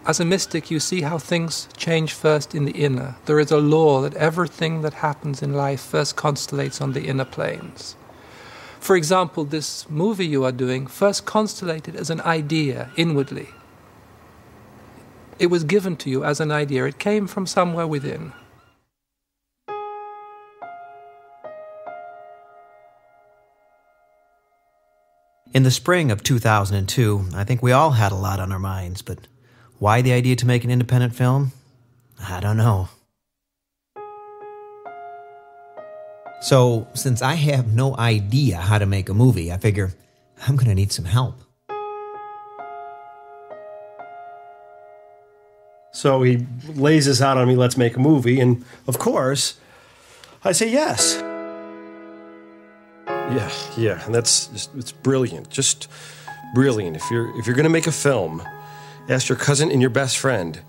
As a mystic, you see how things change first in the inner. There is a law that everything that happens in life first constellates on the inner planes. For example, this movie you are doing first constellated as an idea inwardly. It was given to you as an idea. It came from somewhere within. In the spring of 2002, I think we all had a lot on our minds, but why the idea to make an independent film? I don't know. So, since I have no idea how to make a movie, I figure I'm going to need some help. So he lays this out on me, let's make a movie, and of course, I say yes. Yeah, and it's brilliant, just brilliant. If you're going to make a film, ask your cousin and your best friend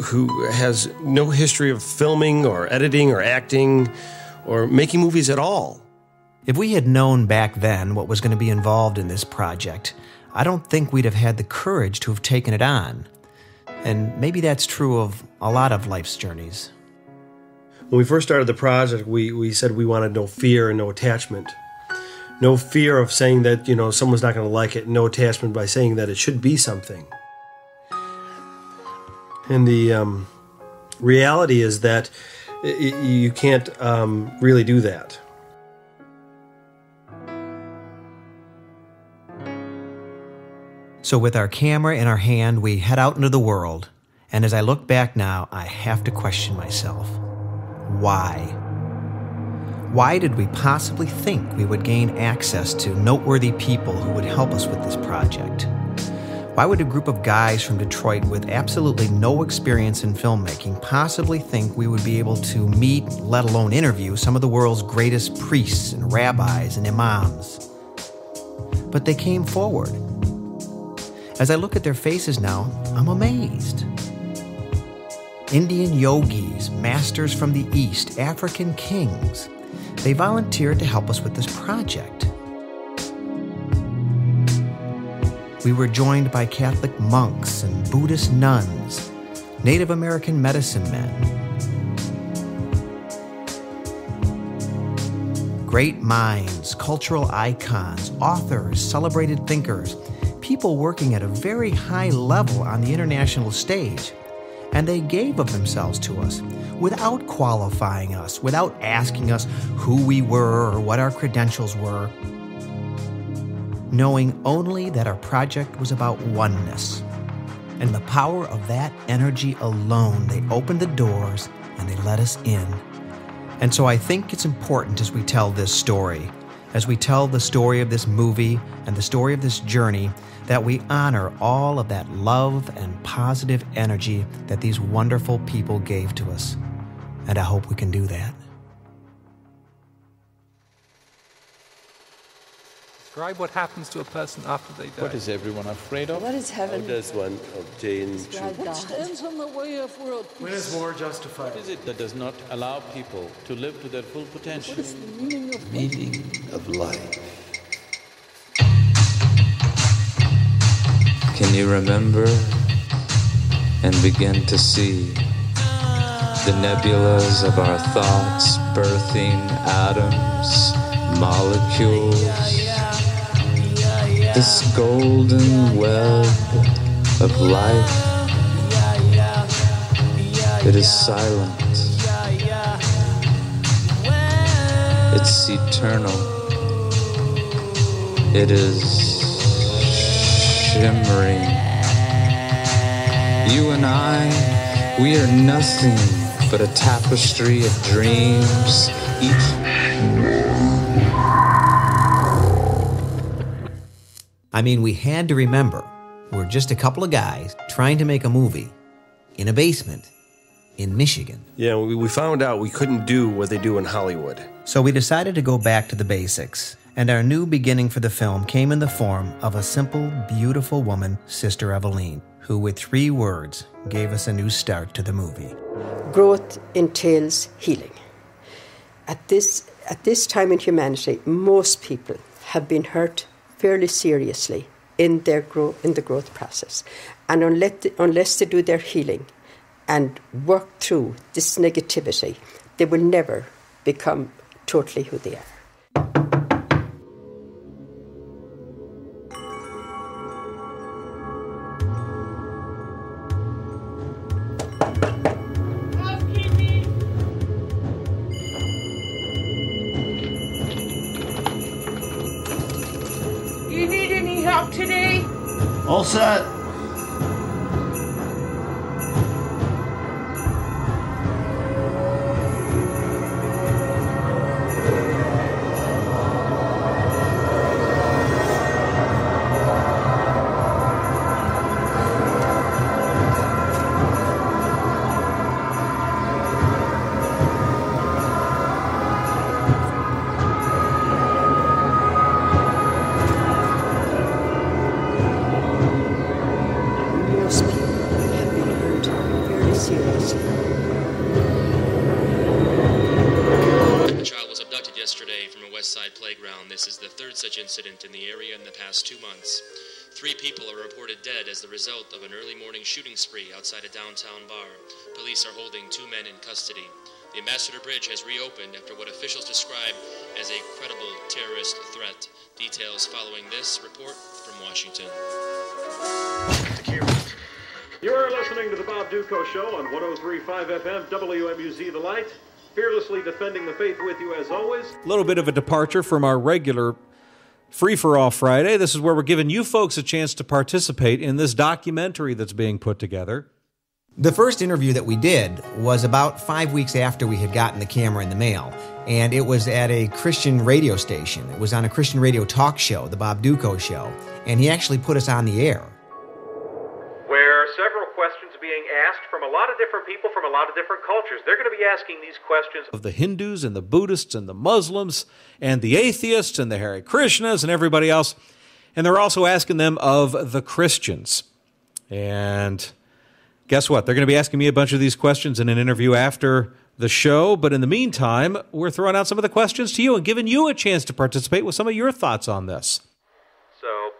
who has no history of filming or editing or acting or making movies at all. If we had known back then what was going to be involved in this project, I don't think we'd have had the courage to have taken it on. And maybe that's true of a lot of life's journeys. When we first started the project, we said we wanted no fear and no attachment. No fear of saying that, someone's not going to like it. No attachment by saying that it should be something. And the reality is that you can't really do that. So with our camera in our hand, we head out into the world. And as I look back now, I have to question myself. Why? Why did we possibly think we would gain access to noteworthy people who would help us with this project? Why would a group of guys from Detroit with absolutely no experience in filmmaking possibly think we would be able to meet, let alone interview, some of the world's greatest priests and rabbis and imams? But they came forward. As I look at their faces now, I'm amazed. Indian yogis, masters from the East, African kings, they volunteered to help us with this project. We were joined by Catholic monks and Buddhist nuns, Native American medicine men. Great minds, cultural icons, authors, celebrated thinkers, people working at a very high level on the international stage. And they gave of themselves to us without qualifying us, without asking us who we were or what our credentials were, knowing only that our project was about oneness. And the power of that energy alone, they opened the doors and they let us in. And so I think it's important as we tell this story, as we tell the story of this movie and the story of this journey, that we honor all of that love and positive energy that these wonderful people gave to us. And I hope we can do that. Describe what happens to a person after they die. What is everyone afraid of? What is heaven? How does one obtain truth? What stands on the way of world peace? When is war justified? What is it that does not allow people to live to their full potential? What is the meaning of Meaning of life. Can you remember and begin to see the nebulas of our thoughts birthing atoms, molecules, this golden web of life? It is silent. It's eternal. It is shimmering. You and I, we are nothing but a tapestry of dreams, I mean, we had to remember, we're just a couple of guys trying to make a movie in a basement in Michigan. Yeah, we found out we couldn't do what they do in Hollywood. So we decided to go back to the basics. And our new beginning for the film came in the form of a simple, beautiful woman, Sister Eveline, who with 3 words gave us a new start to the movie. growth entails healing. At this time in humanity, most people have been hurt fairly seriously in the growth process. And unless they do their healing and work through this negativity, they will never become totally who they are. You need any help today? All set. Most people have been hurt very seriously. A child was abducted yesterday from a West Side playground. This is the third such incident in the area in the past 2 months. 3 people are reported dead as the result of an early morning shooting spree outside a downtown bar. Police are holding 2 men in custody. The Ambassador Bridge has reopened after what officials describe as a credible terrorist threat. Details following this report from Washington. You're listening to the Bob Duco Show on 103.5 FM, WMUZ The Light. Fearlessly defending the faith with you as always. A little bit of a departure from our regular Free-for-All Friday. This is where we're giving you folks a chance to participate in this documentary that's being put together. The first interview that we did was about 5 weeks after we had gotten the camera in the mail, and it was at a Christian radio station. It was on a Christian radio talk show, the Bob Duco Show, and he actually put us on the air. Where several questions being asked from a lot of different people from a lot of different cultures. They're going to be asking these questions Of the Hindus and the Buddhists and the Muslims and the atheists and the Hare Krishnas and everybody else. And they're also asking them of the Christians. And guess what? They're going to be asking me a bunch of these questions in an interview after the show. But in the meantime, we're throwing out some of the questions to you and giving you a chance to participate with some of your thoughts on this. So,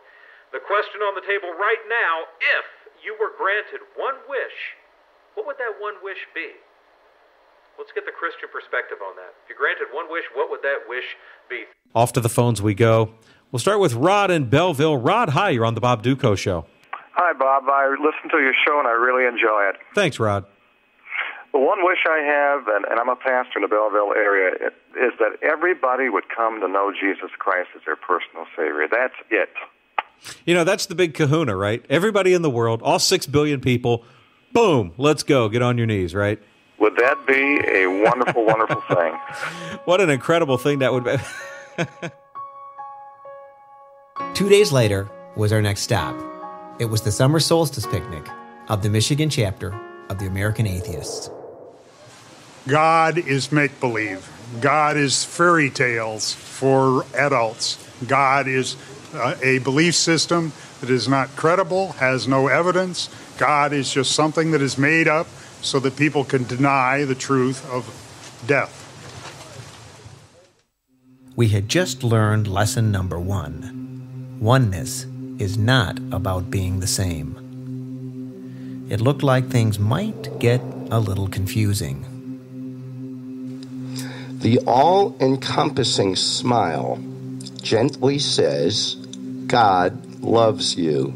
the question on the table right now, if you were granted one wish, what would that one wish be? Let's get the Christian perspective on that. If you're granted one wish, what would that wish be? Off to the phones we go. We'll start with Rod in Belleville. Rod, hi, you're on the Bob Duco Show. Hi, Bob. I listen to your show, and I really enjoy it. Thanks, Rod. The one wish I have, and I'm a pastor in the Belleville area, is that everybody would come to know Jesus Christ as their personal Savior. That's it. You know, that's the big kahuna, right? Everybody in the world, all 6 billion people, boom, let's go. Get on your knees, right? Would that be a wonderful, wonderful thing? What an incredible thing that would be. 2 days later was our next stop. It was the summer solstice picnic of the Michigan chapter of the American Atheists. God is make-believe. God is fairy tales for adults. God is a belief system that is not credible, has no evidence. God is just something that is made up so that people can deny the truth of death. We had just learned lesson number 1. Oneness is not about being the same. It looked like things might get a little confusing. The all-encompassing smile gently says, God loves you.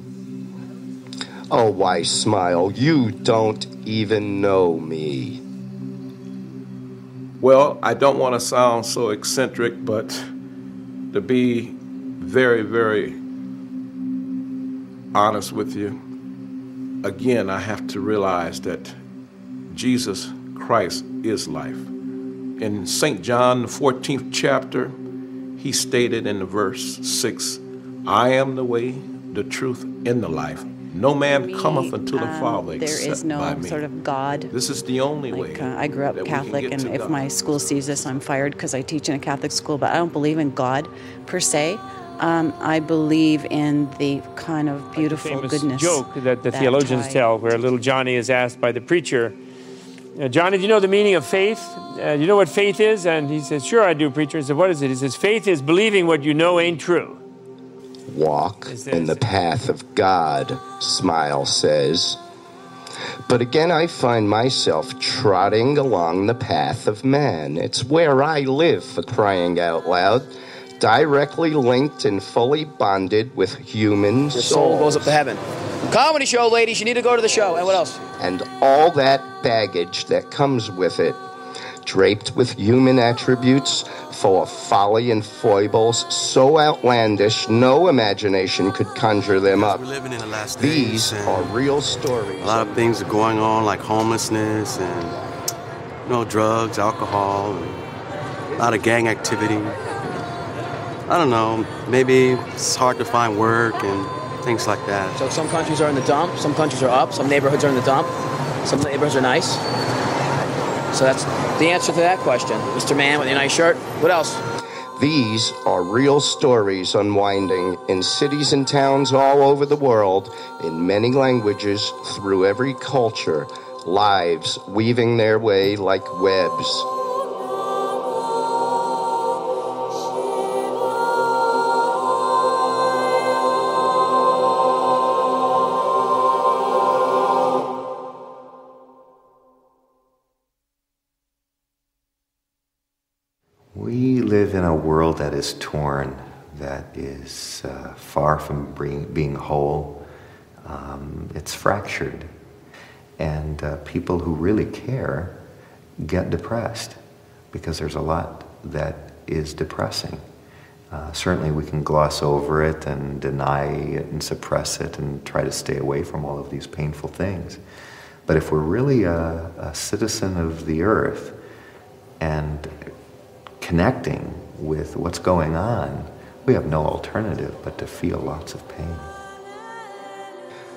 Oh, why smile? You don't even know me. Well, I don't want to sound so eccentric, but to be very, very honest with you, again, I have to realize that Jesus Christ is life. In St. John, the 14th chapter, he stated in the verse 6, I am the way, the truth, and the life. No man cometh unto the Father except there is no by me. sort of God. This is the only way. I grew up Catholic, and if my school sees this, I'm fired because I teach in a Catholic school, but I don't believe in God per se. I believe in the kind of beautiful famous goodness joke that the theologians tell, where little Johnny is asked by the preacher, Johnny, do you know the meaning of faith? You know what faith is? And he says, sure I do, preacher. He said, what is it? He says, faith is believing what you know ain't true. Walk in the path of God, Smile says. But again, I find myself trotting along the path of man. It's where I live, for crying out loud, directly linked and fully bonded with human Your soul goes up to heaven. Comedy show, ladies. You need to go to the show. And what else? And all that baggage that comes with it, draped with human attributes, full of folly and foibles, so outlandish no imagination could conjure them up. We're living in the last These days, are real stories. A lot of things are going on, like homelessness and, drugs, alcohol, and a lot of gang activity. I don't know, maybe it's hard to find work and things like that. So some countries are in the dump, some countries are up, some neighborhoods are in the dump, some neighborhoods are nice. So that's the answer to that question. Mr. Man with a nice shirt. What else? These are real stories unwinding in cities and towns all over the world, in many languages, through every culture, lives weaving their way like webs. We live in a world that is torn, that is far from being whole. It's fractured. And people who really care get depressed because there's a lot that is depressing. Certainly we can gloss over it and deny it and suppress it and try to stay away from all of these painful things. But if we're really a citizen of the earth and connecting with what's going on, we have no alternative but to feel lots of pain.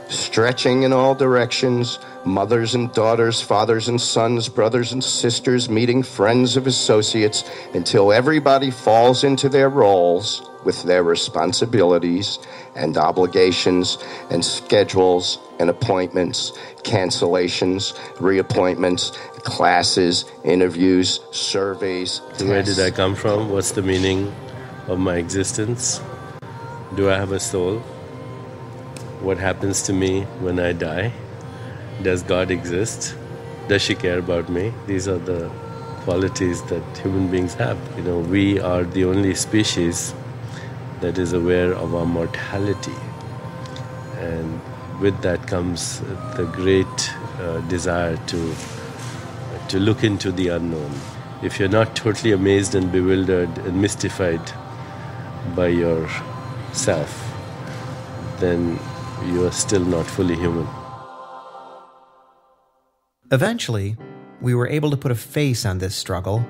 Stretching in all directions, mothers and daughters, fathers and sons, brothers and sisters, meeting friends of associates, until everybody falls into their roles with their responsibilities and obligations and schedules and appointments, cancellations, reappointments, classes, interviews, surveys, tests. Where did I come from? What's the meaning of my existence? Do I have a soul? What happens to me when I die? Does God exist? Does she care about me? These are the qualities that human beings have. We are the only species that is aware of our mortality. And with that comes the great desire to look into the unknown. If you're not totally amazed and bewildered and mystified by yourself, then you are still not fully human. Eventually, we were able to put a face on this struggle.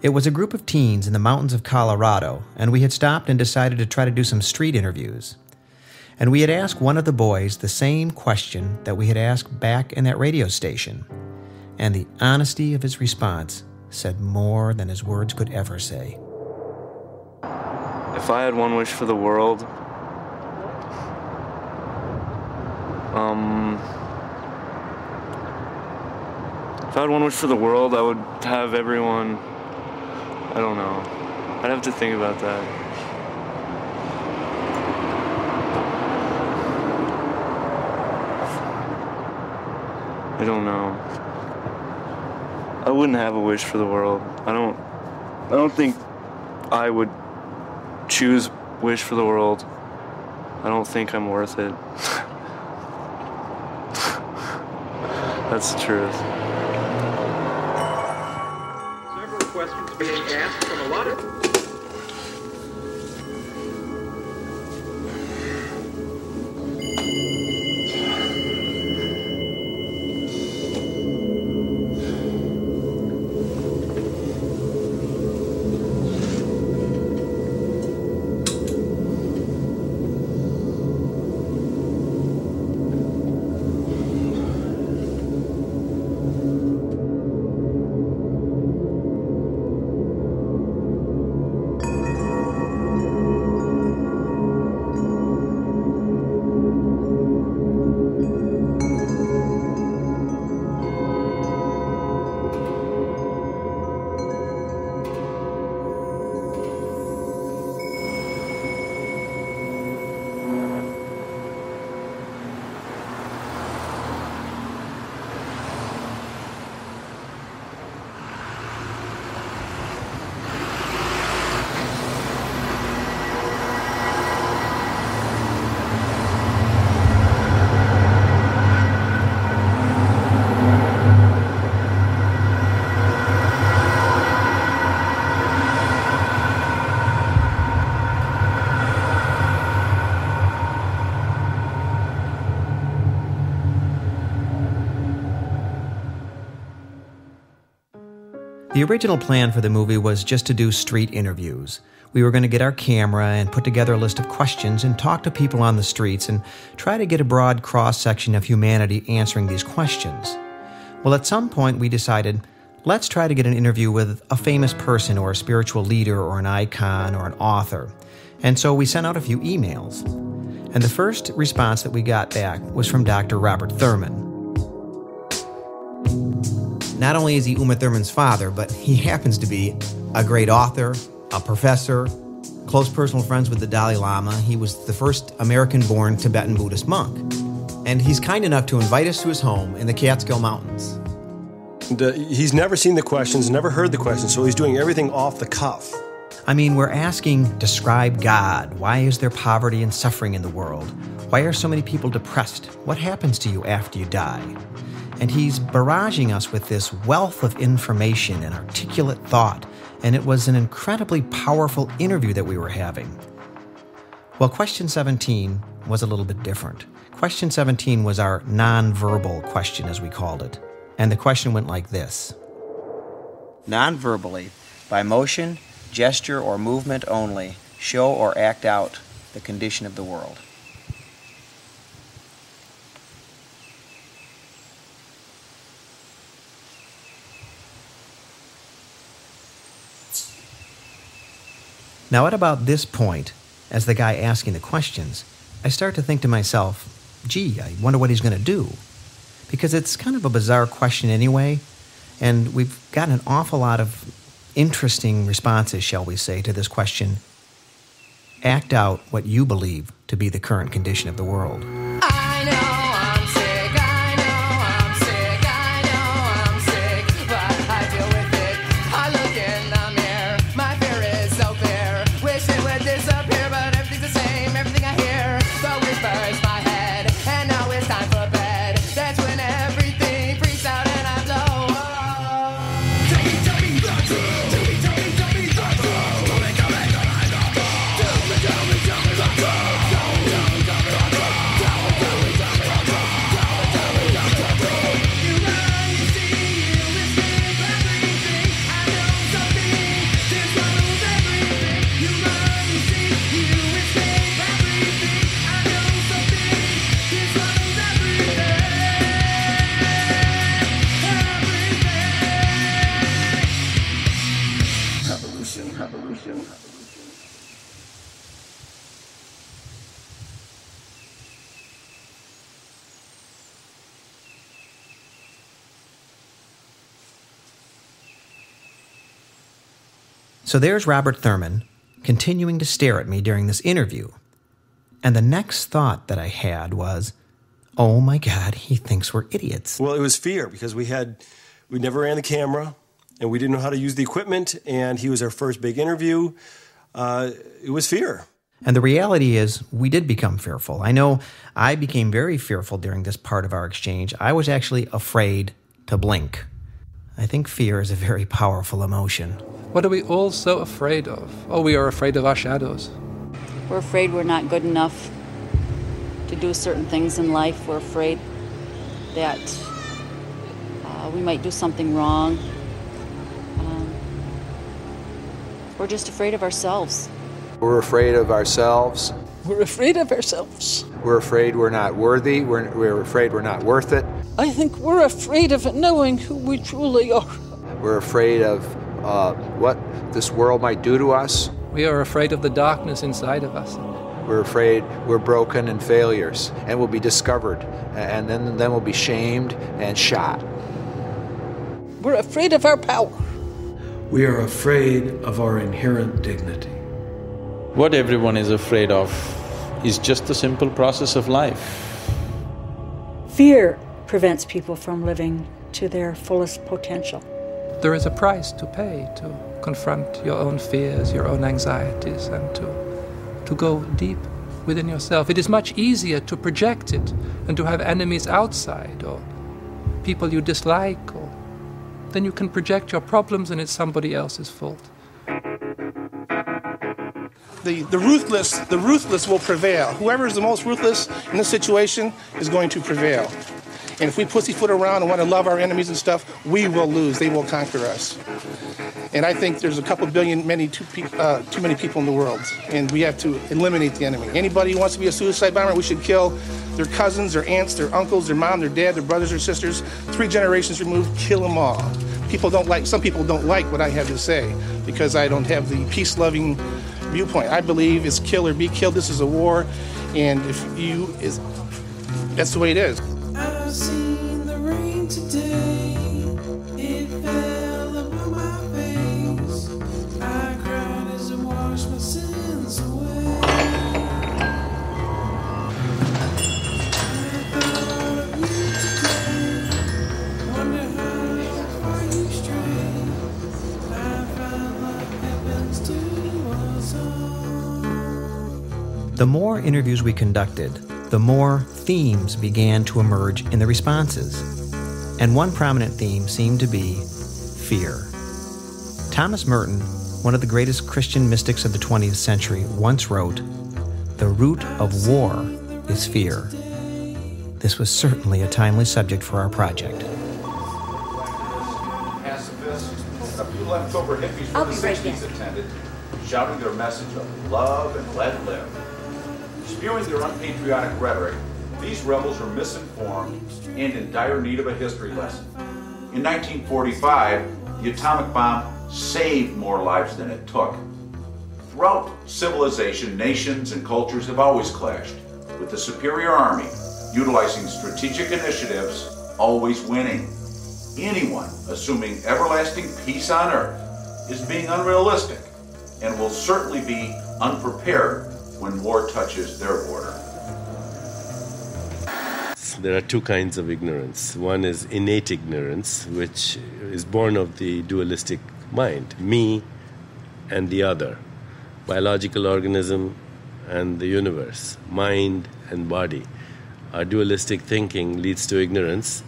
It was a group of teens in the mountains of Colorado, and we had stopped and decided to try to do some street interviews. And we had asked one of the boys the same question that we had asked back in that radio station. And the honesty of his response said more than his words could ever say. If I had one wish for the world, if I had one wish for the world, I would have everyone, I don't know. I'd have to think about that. I don't know. I wouldn't have a wish for the world. I don't think I would choose wish for the world. I don't think I'm worth it. That's the truth. Several questions being asked from a lot of... The original plan for the movie was just to do street interviews. We were going to get our camera and put together a list of questions and talk to people on the streets and try to get a broad cross-section of humanity answering these questions. Well, at some point we decided, let's try to get an interview with a famous person or a spiritual leader or an icon or an author. And so we sent out a few emails. And the first response that we got back was from Dr. Robert Thurman. Not only is he Uma Thurman's father, but he happens to be a great author, a professor, close personal friends with the Dalai Lama. He was the first American-born Tibetan Buddhist monk. And he's kind enough to invite us to his home in the Catskill Mountains. He's never seen the questions, never heard the questions, so he's doing everything off the cuff. I mean, we're asking, describe God. Why is there poverty and suffering in the world? Why are so many people depressed? What happens to you after you die? And he's barraging us with this wealth of information and articulate thought, and it was an incredibly powerful interview that we were having. Well, question 17 was a little bit different. Question 17 was our non-verbal question, as we called it. And the question went like this. Non-verbally, by motion, gesture, or movement only, show or act out the condition of the world. Now, at about this point, as the guy asking the questions, I start to think to myself, gee, I wonder what he's going to do. Because it's kind of a bizarre question anyway, and we've gotten an awful lot of interesting responses, shall we say, to this question. Act out what you believe to be the current condition of the world. So there's Robert Thurman, continuing to stare at me during this interview. And the next thought that I had was, oh my God, he thinks we're idiots. Well, it was fear, because we never ran the camera, and we didn't know how to use the equipment, and he was our first big interview. It was fear. And the reality is, we did become fearful. I know I became very fearful during this part of our exchange. I was actually afraid to blink. I think fear is a very powerful emotion. What are we all so afraid of? Oh, we are afraid of our shadows. We're afraid we're not good enough to do certain things in life. We're afraid that we might do something wrong. We're just afraid of ourselves. We're afraid of ourselves. We're afraid of ourselves. We're afraid we're not worthy. We're afraid we're not worth it. I think we're afraid of knowing who we truly are. We're afraid of what this world might do to us. We are afraid of the darkness inside of us. We're afraid we're broken and failures, and we'll be discovered, and then we'll be shamed and shot. We're afraid of our power. We are afraid of our inherent dignity. What everyone is afraid of is just the simple process of life. Fear prevents people from living to their fullest potential. There is a price to pay to confront your own fears, your own anxieties, and to go deep within yourself. It is much easier to project it and to have enemies outside or people you dislike, or then you can project your problems and it's somebody else's fault. The ruthless will prevail. Whoever is the most ruthless in this situation is going to prevail. And if we pussyfoot around and want to love our enemies and stuff, we will lose. They will conquer us. And I think there's a couple billion, too many people in the world, and we have to eliminate the enemy. Anybody who wants to be a suicide bomber, we should kill their cousins, their aunts, their uncles, their mom, their dad, their brothers or sisters, 3 generations removed, kill them all. Some people don't like what I have to say because I don't have the peace-loving viewpoint. I believe it's kill or be killed. This is a war, and that's the way it is. I've seen the rain today. It fell upon my face. I cried as I washed my sins away. I thought of you today. Wonder how far you stray. I found life happens to us all. The more interviews we conducted, the more themes began to emerge in the responses. And one prominent theme seemed to be fear. Thomas Merton, one of the greatest Christian mystics of the 20th century, once wrote, "The root of war is fear." This was certainly a timely subject for our project. Pacifists, a few leftover hippies I'll from the be right 60s back. attended, shouting their message of love and let live. Spewing their unpatriotic rhetoric, these rebels are misinformed and in dire need of a history lesson. In 1945, the atomic bomb saved more lives than it took. Throughout civilization, nations and cultures have always clashed, with the superior army utilizing strategic initiatives, always winning. Anyone assuming everlasting peace on earth is being unrealistic and will certainly be unprepared when war touches their border. There are two kinds of ignorance. One is innate ignorance, which is born of the dualistic mind, me and the other, biological organism and the universe, mind and body. Our dualistic thinking leads to ignorance,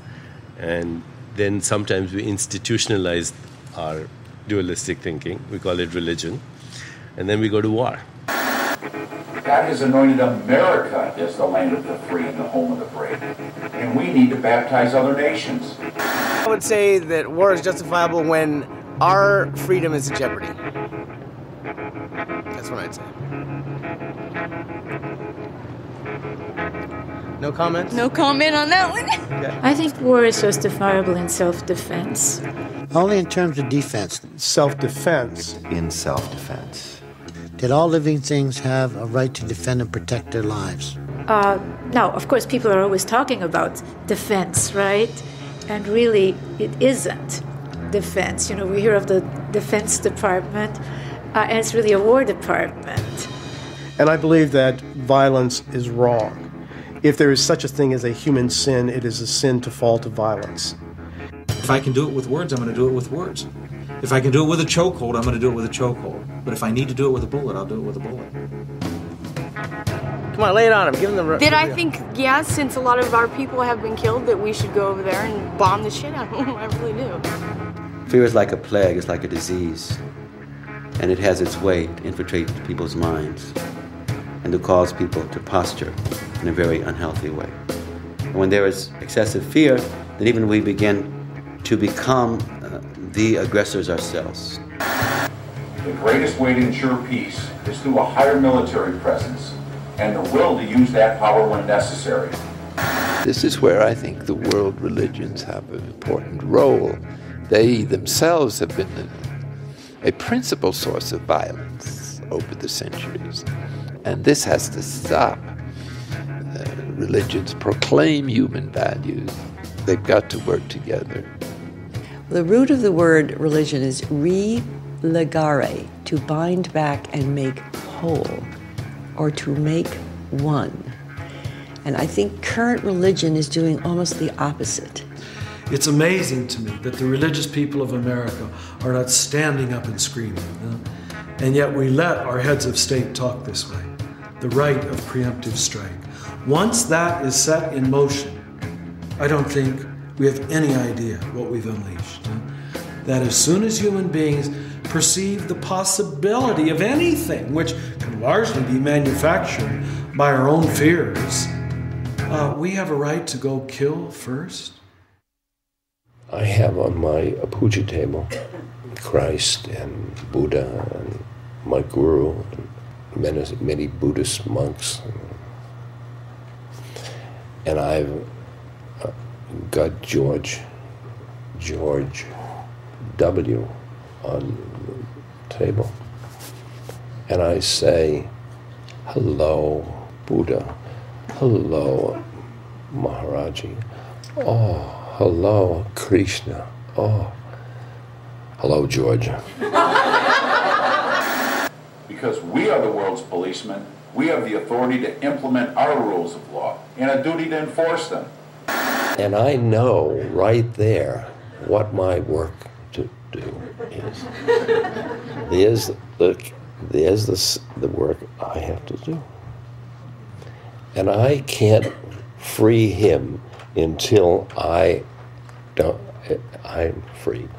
and then sometimes we institutionalize our dualistic thinking. We call it religion, and then we go to war. God has anointed America as the land of the free and the home of the brave, and we need to baptize other nations. I would say that war is justifiable when our freedom is in jeopardy. That's what I'd say. No comment? No comment on that one. Okay. I think war is justifiable in self-defense. Only in terms of defense. Self-defense. In self-defense. Did all living things have a right to defend and protect their lives? Now, of course, people are always talking about defense, right? And really, it isn't defense. You know, we hear of the Defense Department, and it's really a War Department. And I believe that violence is wrong. If there is such a thing as a human sin, it is a sin to fall to violence. If I can do it with words, I'm going to do it with words. If I can do it with a chokehold, I'm going to do it with a chokehold. But if I need to do it with a bullet, I'll do it with a bullet. Come on, lay it on him. Give him the... Then I think, yeah, since a lot of our people have been killed, that we should go over there and bomb the shit out of them. I really do. Fear is like a plague. It's like a disease. And it has its way to infiltrate people's minds and to cause people to posture in a very unhealthy way. And when there is excessive fear, then even we begin to become the aggressors ourselves. The greatest way to ensure peace is through a higher military presence and the will to use that power when necessary. This is where I think the world religions have an important role. They themselves have been a principal source of violence over the centuries. And this has to stop. Religions proclaim human values. They've got to work together. The root of the word religion is religare, to bind back and make whole, or to make one. And I think current religion is doing almost the opposite. It's amazing to me that the religious people of America are not standing up and screaming. And yet we let our heads of state talk this way. The right of preemptive strike. Once that is set in motion, I don't think we have any idea what we've unleashed. That as soon as human beings perceive the possibility of anything, which can largely be manufactured by our own fears, we have a right to go kill first? I have on my puja table Christ and Buddha and my guru and many Buddhist monks. And I've got George W. on the table. And I say, hello, Buddha. Hello, Maharaji. Oh, hello, Krishna. Oh, hello, Georgia. Because we are the world's policemen, we have the authority to implement our rules of law and a duty to enforce them. And I know right there what my work to do is. There's the work I have to do. And I can't free him until I'm freed.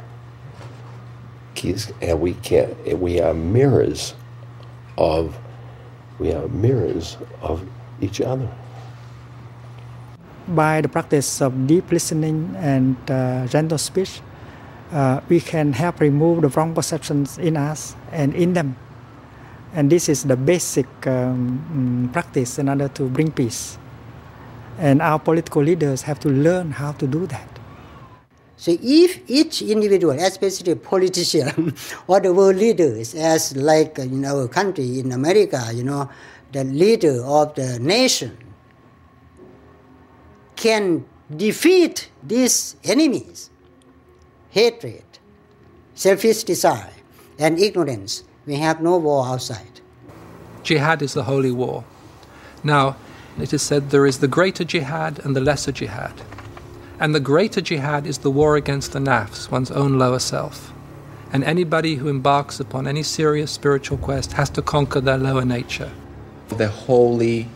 And we are mirrors of each other. By the practice of deep listening and gentle speech, we can help remove the wrong perceptions in us and in them. And this is the basic practice in order to bring peace. And our political leaders have to learn how to do that. So if each individual, especially politician or the world leaders, as like in our country, in America, the leader of the nation, can defeat these enemies, hatred, selfish desire, and ignorance, we have no war outside. Jihad is the holy war. Now, it is said there is the greater jihad and the lesser jihad. And the greater jihad is the war against the nafs, one's own lower self. And anybody who embarks upon any serious spiritual quest has to conquer their lower nature. The holy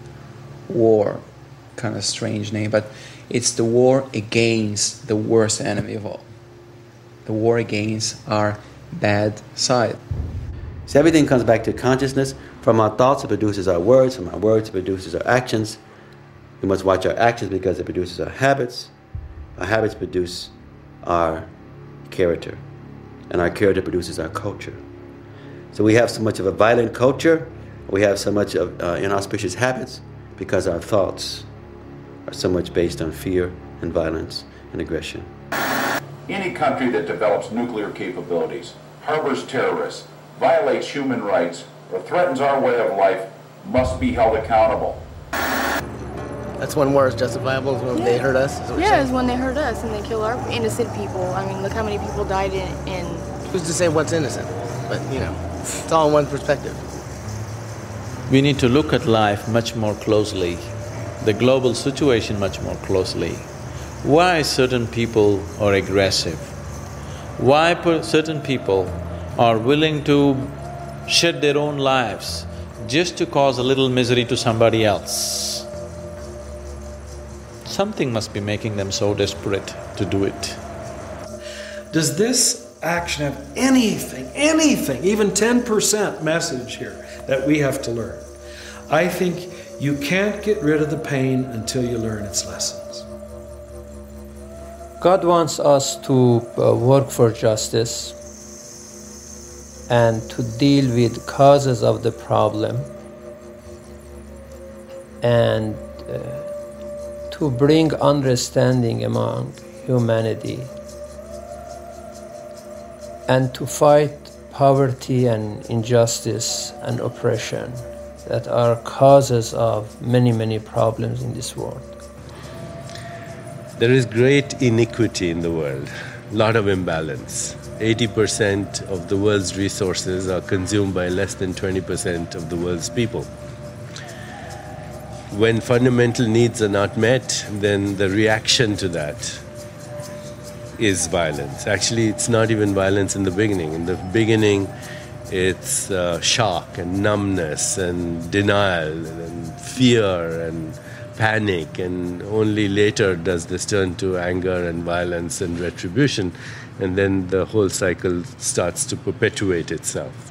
war, kind of strange name, but it's the war against the worst enemy of all. The war against our bad side. So everything comes back to consciousness. From our thoughts, it produces our words. From our words, it produces our actions. We must watch our actions because it produces our habits. Our habits produce our character. And our character produces our culture. So we have so much of a violent culture. We have so much of inauspicious habits because our thoughts are so much based on fear and violence and aggression. Any country that develops nuclear capabilities, harbors terrorists, violates human rights, or threatens our way of life must be held accountable. That's when war is justifiable, is when they hurt us? Yeah, it's when they hurt us and they kill our innocent people. I mean, look how many people died in... Who's to say what's innocent? But, it's all in one perspective. We need to look at life much more closely, the global situation much more closely. Why certain people are aggressive? Why certain people are willing to shed their own lives just to cause a little misery to somebody else? Something must be making them so desperate to do it. Does this action have anything, even 10% message here that we have to learn? I think you can't get rid of the pain until you learn its lessons. God wants us to work for justice and to deal with causes of the problem and to bring understanding among humanity and to fight poverty and injustice and oppression that are causes of many problems in this world. There is great iniquity in the world, a lot of imbalance. 80% of the world's resources are consumed by less than 20% of the world's people. When fundamental needs are not met, then the reaction to that is violence. Actually, it's not even violence in the beginning. In the beginning, it's shock and numbness and denial and fear and panic, and only later does this turn to anger and violence and retribution, and then the whole cycle starts to perpetuate itself.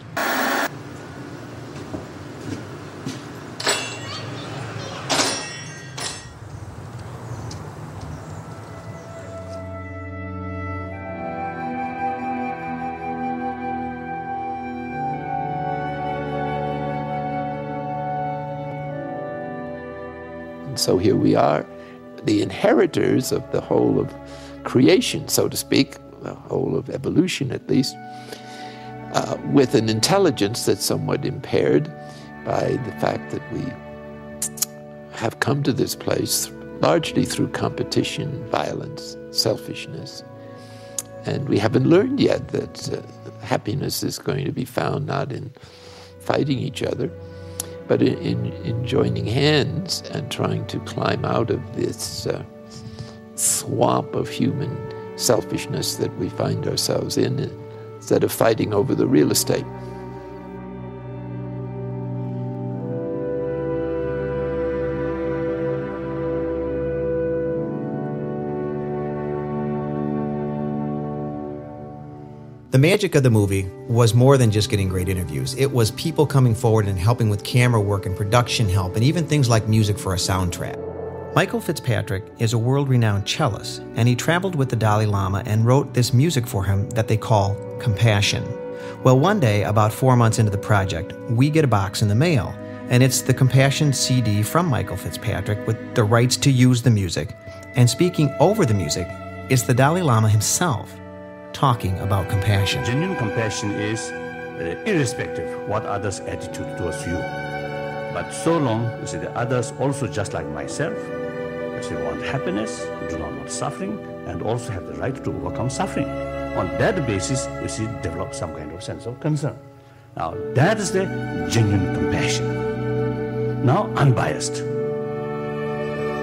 so here we are, the inheritors of the whole of creation, so to speak, the whole of evolution at least, with an intelligence that's somewhat impaired by the fact that we have come to this place largely through competition, violence, selfishness. And we haven't learned yet that happiness is going to be found not in fighting each other, but in joining hands and trying to climb out of this swamp of human selfishness that we find ourselves in, instead of fighting over the real estate. The magic of the movie was more than just getting great interviews. It was people coming forward and helping with camera work and production help, and even things like music for a soundtrack. Michael Fitzpatrick is a world-renowned cellist, and he traveled with the Dalai Lama and wrote this music for him that they call Compassion. Well, one day, about 4 months into the project, we get a box in the mail, and it's the Compassion CD from Michael Fitzpatrick with the rights to use the music. And speaking over the music is the Dalai Lama himself, talking about compassion. Genuine compassion is irrespective of what others' attitude towards you. But so long, you see, the others also just like myself, you see, want happiness, do not want suffering, and also have the right to overcome suffering. On that basis, you see, develop some kind of sense of concern. Now, that is the genuine compassion. Now, unbiased,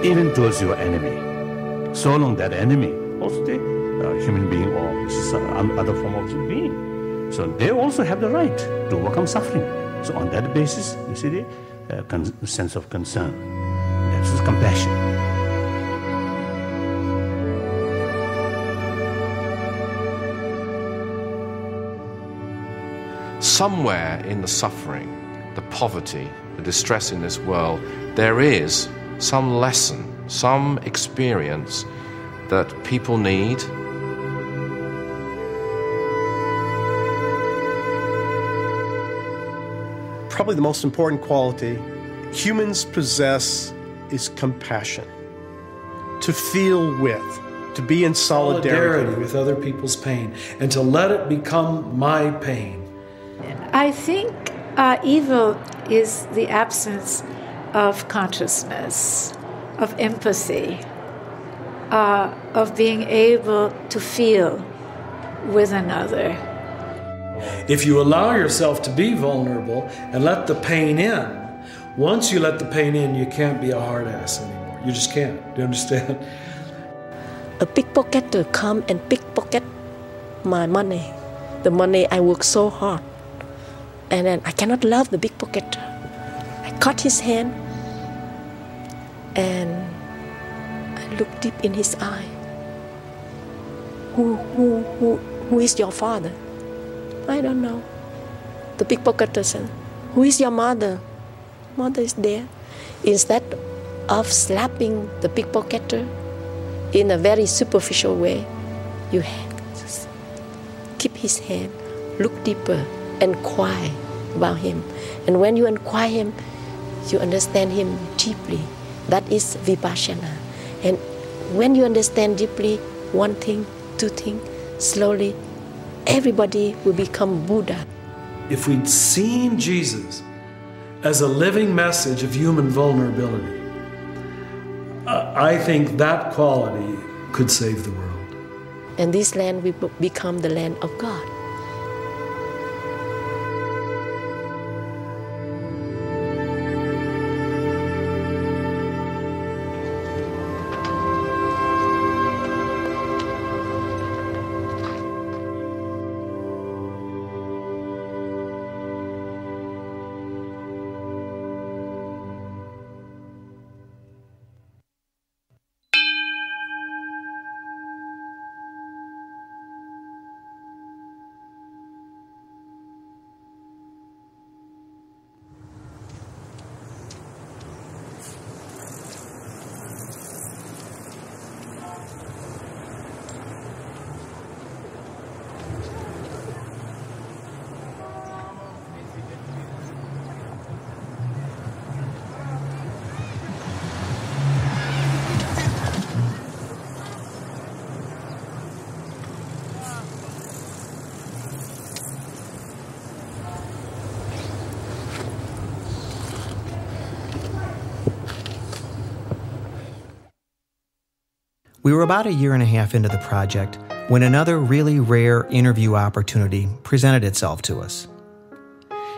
even towards your enemy. So long that enemy, also the human being or some other form of being. So they also have the right to overcome suffering. So on that basis, you see the sense of concern. That is compassion. Somewhere in the suffering, the poverty, the distress in this world, there is some lesson, some experience that people need. Probably the most important quality humans possess is compassion. To feel with, to be in solidarity with other people's pain, and to let it become my pain. I think evil is the absence of consciousness, of empathy, of being able to feel with another. If you allow yourself to be vulnerable and let the pain in, once you let the pain in, you can't be a hard ass anymore. You just can't. Do you understand? A pickpocketer come and pickpocket my money. The money I work so hard. And then I cannot love the pickpocketer. I cut his hand and I look deep in his eye. Who is your father? I don't know. The pickpocketer said, who is your mother? Mother is there. Instead of slapping the pickpocketer in a very superficial way, you just keep his hand, look deeper, inquire about him. And when you inquire him, you understand him deeply. That is vipassana. And when you understand deeply one thing, two things, slowly, everybody will become Buddha. If we'd seen Jesus as a living message of human vulnerability, I think that quality could save the world. And this land will become the land of God. We were about a year and a half into the project when another really rare interview opportunity presented itself to us.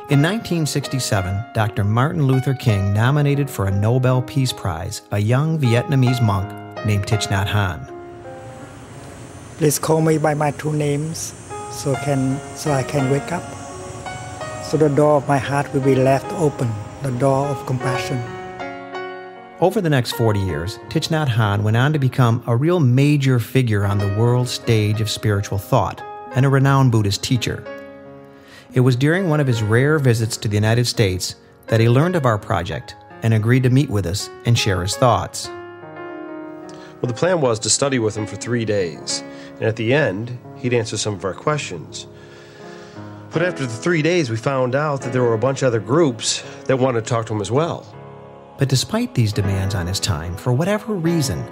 In 1967, Dr. Martin Luther King nominated for a Nobel Peace Prize a young Vietnamese monk named Thich Nhat Hanh. Please call me by my two names so I can wake up. So the door of my heart will be left open, the door of compassion. Over the next 40 years, Thich Nhat Hanh went on to become a real major figure on the world stage of spiritual thought and a renowned Buddhist teacher. It was during one of his rare visits to the United States that he learned of our project and agreed to meet with us and share his thoughts. Well, the plan was to study with him for 3 days, and at the end, he'd answer some of our questions. But after the 3 days, we found out that there were a bunch of other groups that wanted to talk to him as well. But despite these demands on his time, for whatever reason,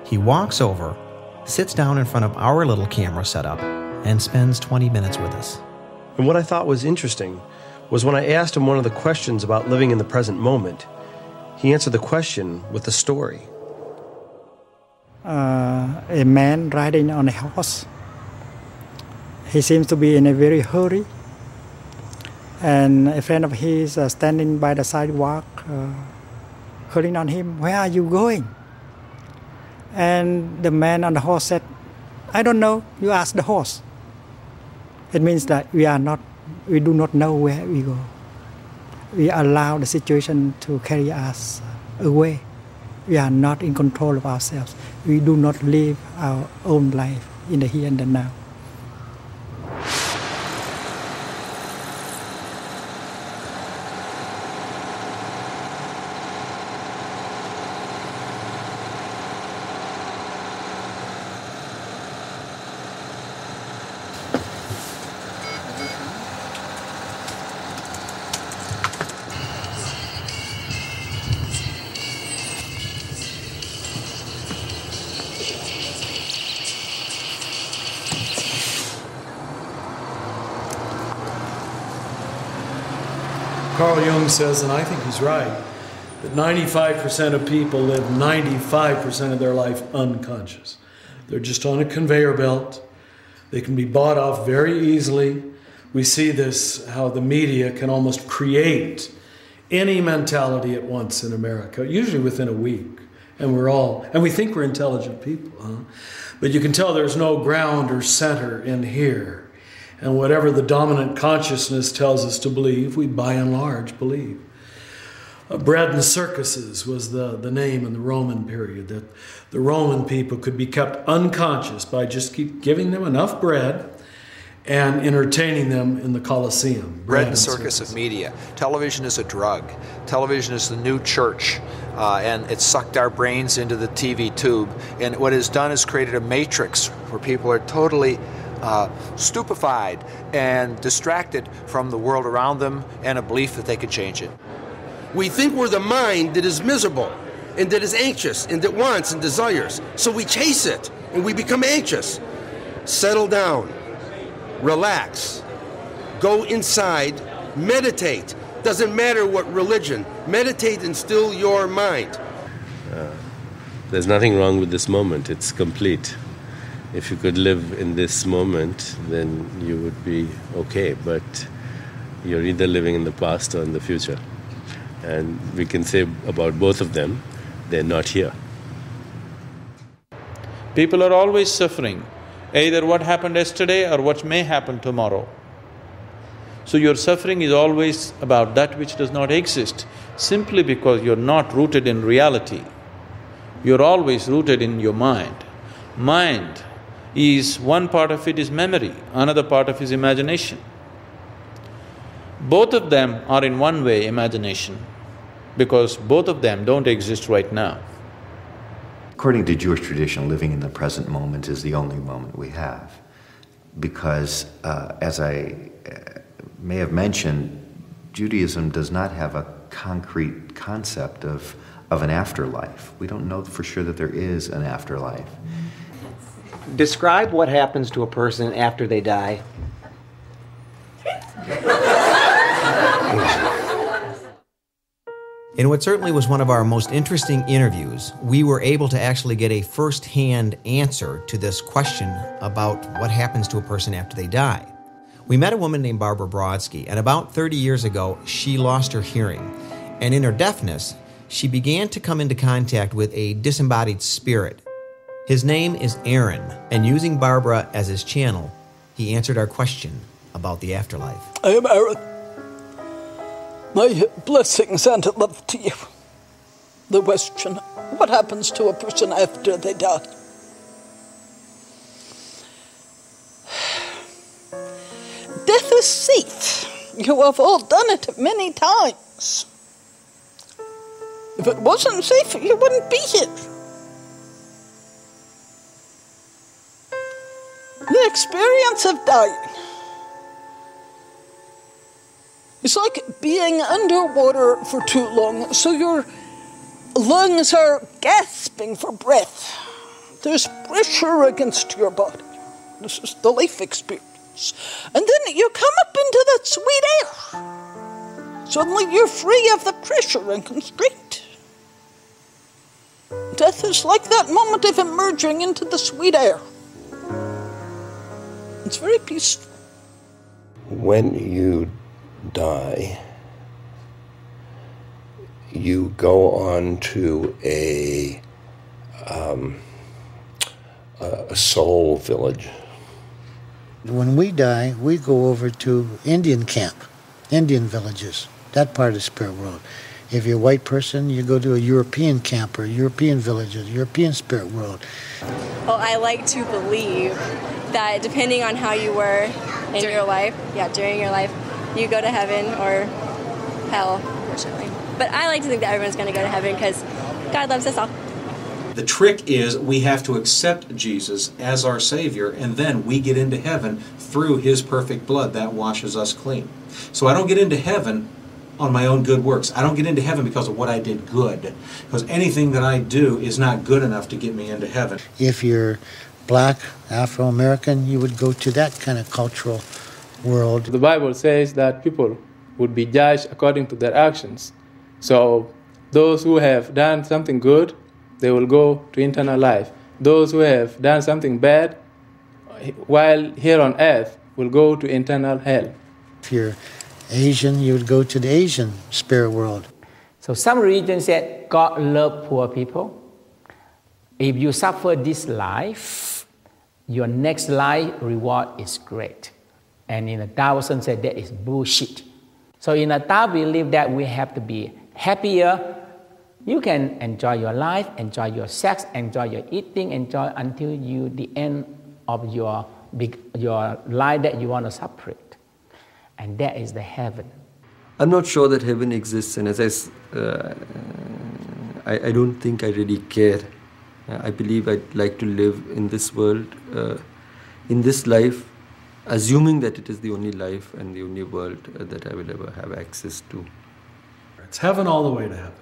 he walks over, sits down in front of our little camera setup, and spends 20 minutes with us. And what I thought was interesting was when I asked him one of the questions about living in the present moment, he answered the question with a story. A man riding on a horse. He seems to be in a very hurry. And a friend of his standing by the sidewalk, calling on him, "Where are you going?" And the man on the horse said, "I don't know, you ask the horse." It means that we do not know where we go. We allow the situation to carry us away. We are not in control of ourselves. We do not live our own life in the here and the now. Carl Jung says, and I think he's right, that 95% of people live 95% of their life unconscious. They're just on a conveyor belt. They can be bought off very easily. We see this, how the media can almost create any mentality at once in America, usually within a week. And we think we're intelligent people, huh? But you can tell there's no ground or center in here. And whatever the dominant consciousness tells us to believe, we by and large believe. Bread and circuses was the name in the Roman period, that the Roman people could be kept unconscious by just keep giving them enough bread and entertaining them in the Colosseum. Bread and circus of media. Television is a drug. Television is the new church, and it sucked our brains into the TV tube. And what it's done is created a matrix where people are totally stupefied and distracted from the world around them and a belief that they can change it. We think we're the mind that is miserable and that is anxious and that wants and desires. So we chase it and we become anxious. Settle down. Relax. Go inside. Meditate. Doesn't matter what religion. Meditate and still your mind. There's nothing wrong with this moment. It's complete. If you could live in this moment, then you would be okay. But you're either living in the past or in the future. And we can say about both of them, they're not here. People are always suffering, either what happened yesterday or what may happen tomorrow. So your suffering is always about that which does not exist, simply because you're not rooted in reality. You're always rooted in your mind. Mind is, one part of it is memory, another part of it is imagination. Both of them are in one way imagination, because both of them don't exist right now. According to Jewish tradition, living in the present moment is the only moment we have. Because, as I may have mentioned, Judaism does not have a concrete concept of an afterlife. We don't know for sure that there is an afterlife. Describe what happens to a person after they die. In what certainly was one of our most interesting interviews, we were able to actually get a first-hand answer to this question about what happens to a person after they die. We met a woman named Barbara Brodsky, and about 30 years ago, she lost her hearing. And in her deafness, she began to come into contact with a disembodied spirit. His name is Aaron, and using Barbara as his channel, he answered our question about the afterlife. I am Aaron. My blessings and love to you. The question, what happens to a person after they die? Death is safe. You have all done it many times. If it wasn't safe, you wouldn't be here. The experience of dying is like being underwater for too long, so your lungs are gasping for breath. There's pressure against your body. This is the life experience. And then you come up into that sweet air. Suddenly you're free of the pressure and constraint. Death is like that moment of emerging into the sweet air. It's very peaceful. When you die, you go on to a soul village. When we die, we go over to Indian camp, Indian villages, that part of the spirit world. If you're a white person, you go to a European camp or European villages, European spirit world. Well, I like to believe that depending on how you were in your life, during your life, you go to heaven or hell, unfortunately. But I like to think that everyone's going to go to heaven because God loves us all. The trick is we have to accept Jesus as our Savior, and then we get into heaven through His perfect blood that washes us clean. So I don't get into heaven on my own good works. I don't get into heaven because of what I did good, because anything that I do is not good enough to get me into heaven. If you're black, Afro-American, you would go to that kind of cultural world. The Bible says that people would be judged according to their actions. So those who have done something good, they will go to eternal life. Those who have done something bad, while here on earth, will go to eternal hell. If you're Asian, you would go to the Asian spirit world. So some religions said God loves poor people. If you suffer this life, your next life reward is great. And in the Taoism said that is bullshit. So in the Tao we believe that we have to be happier. You can enjoy your life, enjoy your sex, enjoy your eating, enjoy until the end of your life that you want to separate. And that is the heaven. I'm not sure that heaven exists, and I don't think I really care. I believe I'd like to live in this world, in this life, assuming that it is the only life and the only world that I will ever have access to. It's heaven all the way to heaven.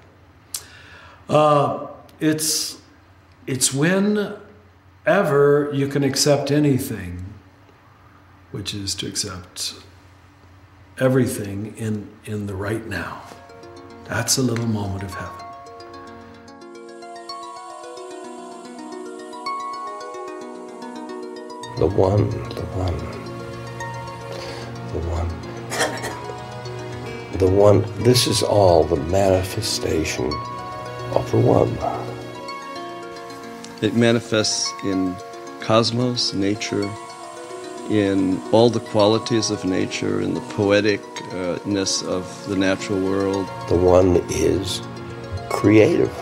It's whenever you can accept anything, which is to accept everything in the right now. That's a little moment of heaven. The one. This is all the manifestation of the one. It manifests in cosmos, nature, in all the qualities of nature, in the poeticness of the natural world. The one is creative.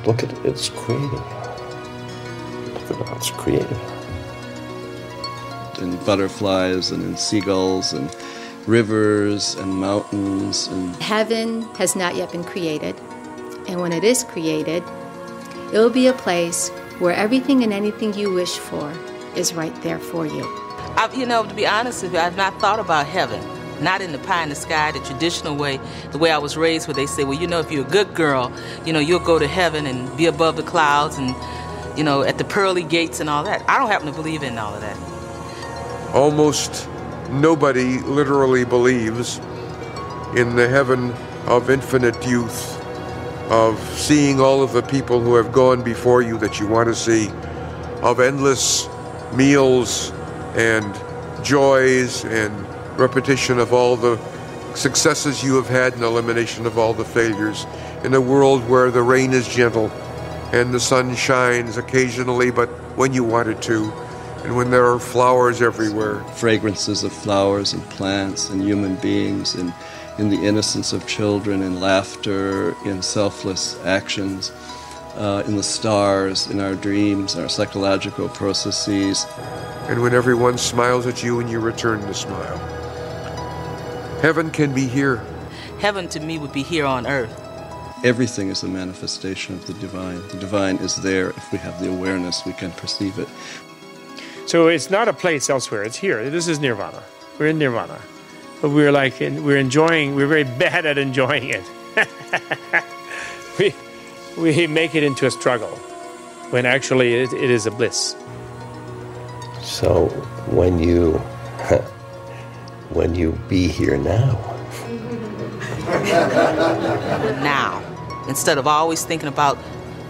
Look at it, it's creative. Look at how it's creative. In butterflies and in seagulls and rivers and mountains. And heaven has not yet been created. And when it is created, it will be a place where everything and anything you wish for is right there for you. To be honest with you, I've not thought about heaven. Not in the pie in the sky, the traditional way, the way I was raised, where they say, well, if you're a good girl, you'll go to heaven and be above the clouds and, at the pearly gates and all that. I don't happen to believe in all of that. Almost nobody literally believes in the heaven of infinite youth of seeing all of the people who have gone before you that you want to see, of endless meals and joys and repetition of all the successes you have had and elimination of all the failures, in a world where the rain is gentle and the sun shines occasionally, but when you want it to, and when there are flowers everywhere. Fragrances of flowers and plants and human beings, and in the innocence of children, in laughter, in selfless actions, in the stars, in our dreams, our psychological processes. And when everyone smiles at you and you return the smile. Heaven can be here. Heaven to me would be here on earth. Everything is a manifestation of the divine. The divine is there. If we have the awareness, we can perceive it. So it's not a place elsewhere. It's here. This is nirvana. We're in nirvana. But we're very bad at enjoying it. we make it into a struggle when actually it is a bliss. So when you be here now. Now, instead of always thinking about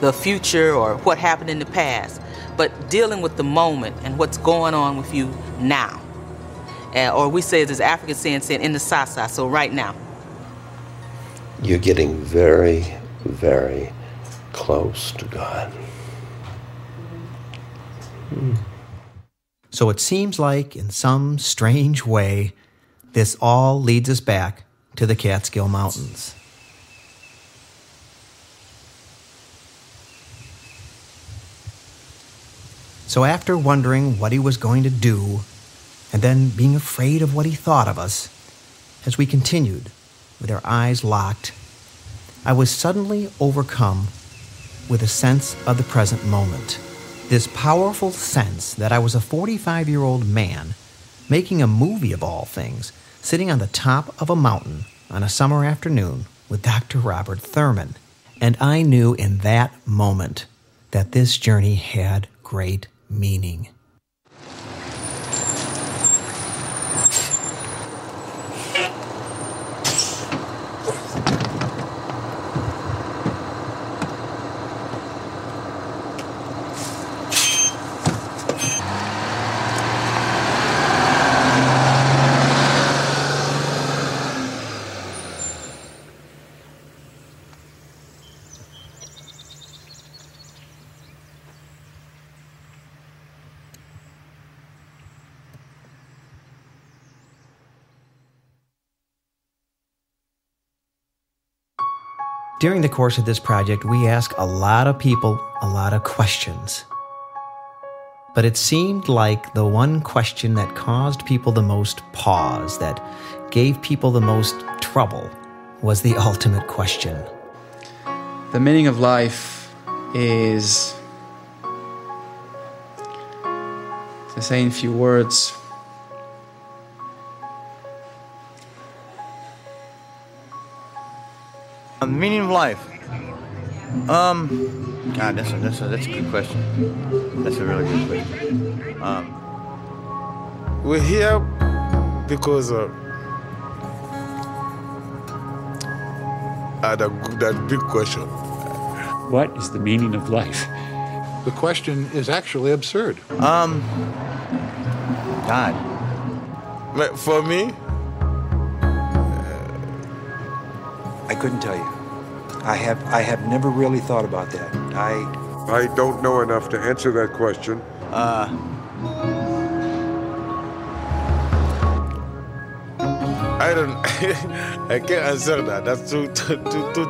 the future or what happened in the past, but dealing with the moment and what's going on with you now. Or we say, as African saying, in the sasa, so right now. You're getting very, very close to God. So it seems like, in some strange way, this all leads us back to the Catskill Mountains. So after wondering what he was going to do, and then being afraid of what he thought of us, as we continued with our eyes locked, I was suddenly overcome with a sense of the present moment. This powerful sense that I was a 45-year-old man making a movie of all things, sitting on the top of a mountain on a summer afternoon with Dr. Robert Thurman. And I knew in that moment that this journey had great meaning. During the course of this project, we asked a lot of people a lot of questions. But it seemed like the one question that caused people the most pause, that gave people the most trouble, was the ultimate question. The meaning of life is, to say in few words, the meaning of life. God, that's a good question. That's a really good question. We're here because that big question. What is the meaning of life? The question is actually absurd. God. For me, I couldn't tell you. I have never really thought about that. I don't know enough to answer that question. I don't. I can't answer that. That's too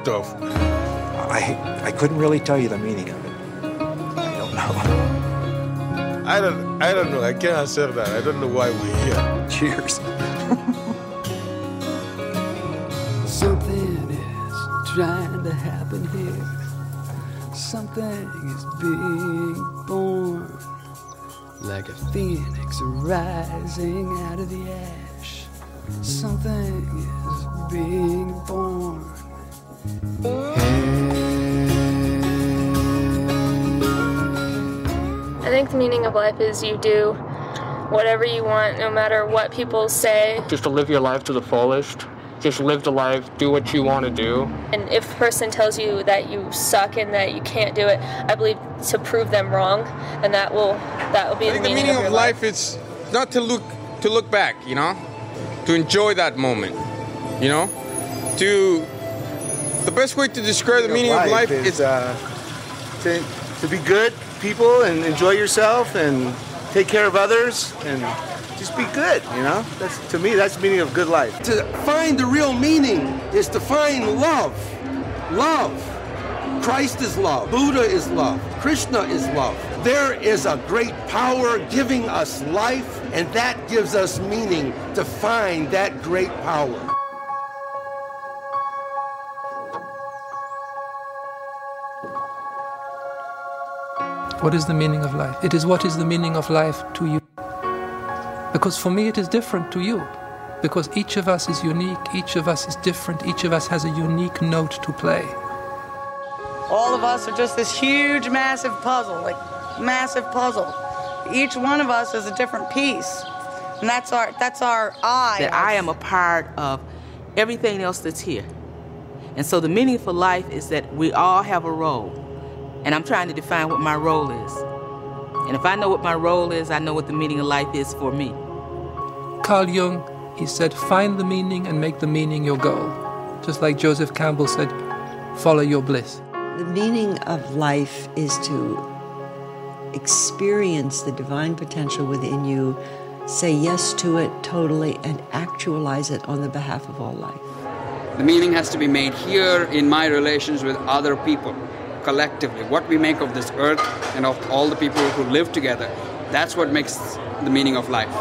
tough. I couldn't really tell you the meaning of it. I don't know. I don't know. I can't answer that. I don't know why we're here. Cheers. Something is trying to happen here. Something is being born, like a phoenix rising out of the ash. Something is being born. I think the meaning of life is you do whatever you want, no matter what people say. Just to live your life to the fullest, just live the life, do what you want to do. And if a person tells you that you suck and that you can't do it, I believe to prove them wrong, and that will be the meaning of your life. Is not to look back, you know, to enjoy that moment, you know, the best way to describe the meaning of life is to be good people and enjoy yourself and take care of others and just be good, you know? To me, that's the meaning of good life. To find the real meaning is to find love. Love. Christ is love. Buddha is love. Krishna is love. There is a great power giving us life, and that gives us meaning to find that great power. What is the meaning of life? It is what is the meaning of life to you. Because for me it is different to you. Because each of us is unique, each of us is different, each of us has a unique note to play. All of us are just this huge, massive puzzle, like massive puzzle. Each one of us is a different piece. And that's our I. That I am a part of everything else that's here. And so the meaning for life is that we all have a role. And I'm trying to define what my role is. And if I know what my role is, I know what the meaning of life is for me. Carl Jung, he said, find the meaning and make the meaning your goal. Just like Joseph Campbell said, follow your bliss. The meaning of life is to experience the divine potential within you, say yes to it totally, and actualize it on the behalf of all life. The meaning has to be made here in my relations with other people. Collectively, what we make of this earth and of all the people who live together, that's what makes the meaning of life.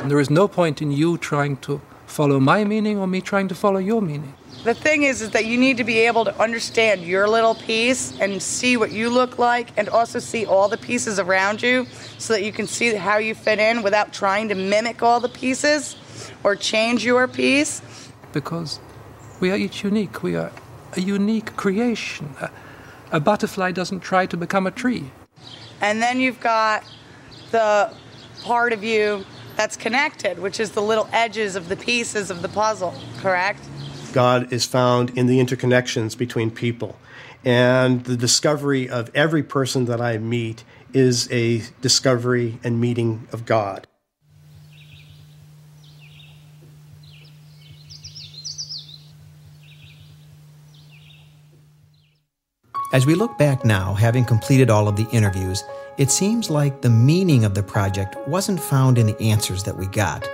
And there is no point in you trying to follow my meaning or me trying to follow your meaning. The thing is that you need to be able to understand your little piece and see what you look like and also see all the pieces around you so that you can see how you fit in without trying to mimic all the pieces or change your piece. Because we are each unique. We are a unique creation. A butterfly doesn't try to become a tree. And then you've got the part of you that's connected, which is the little edges of the pieces of the puzzle, correct? God is found in the interconnections between people. And the discovery of every person that I meet is a discovery and meeting of God. As we look back now, having completed all of the interviews, it seems like the meaning of the project wasn't found in the answers that we got.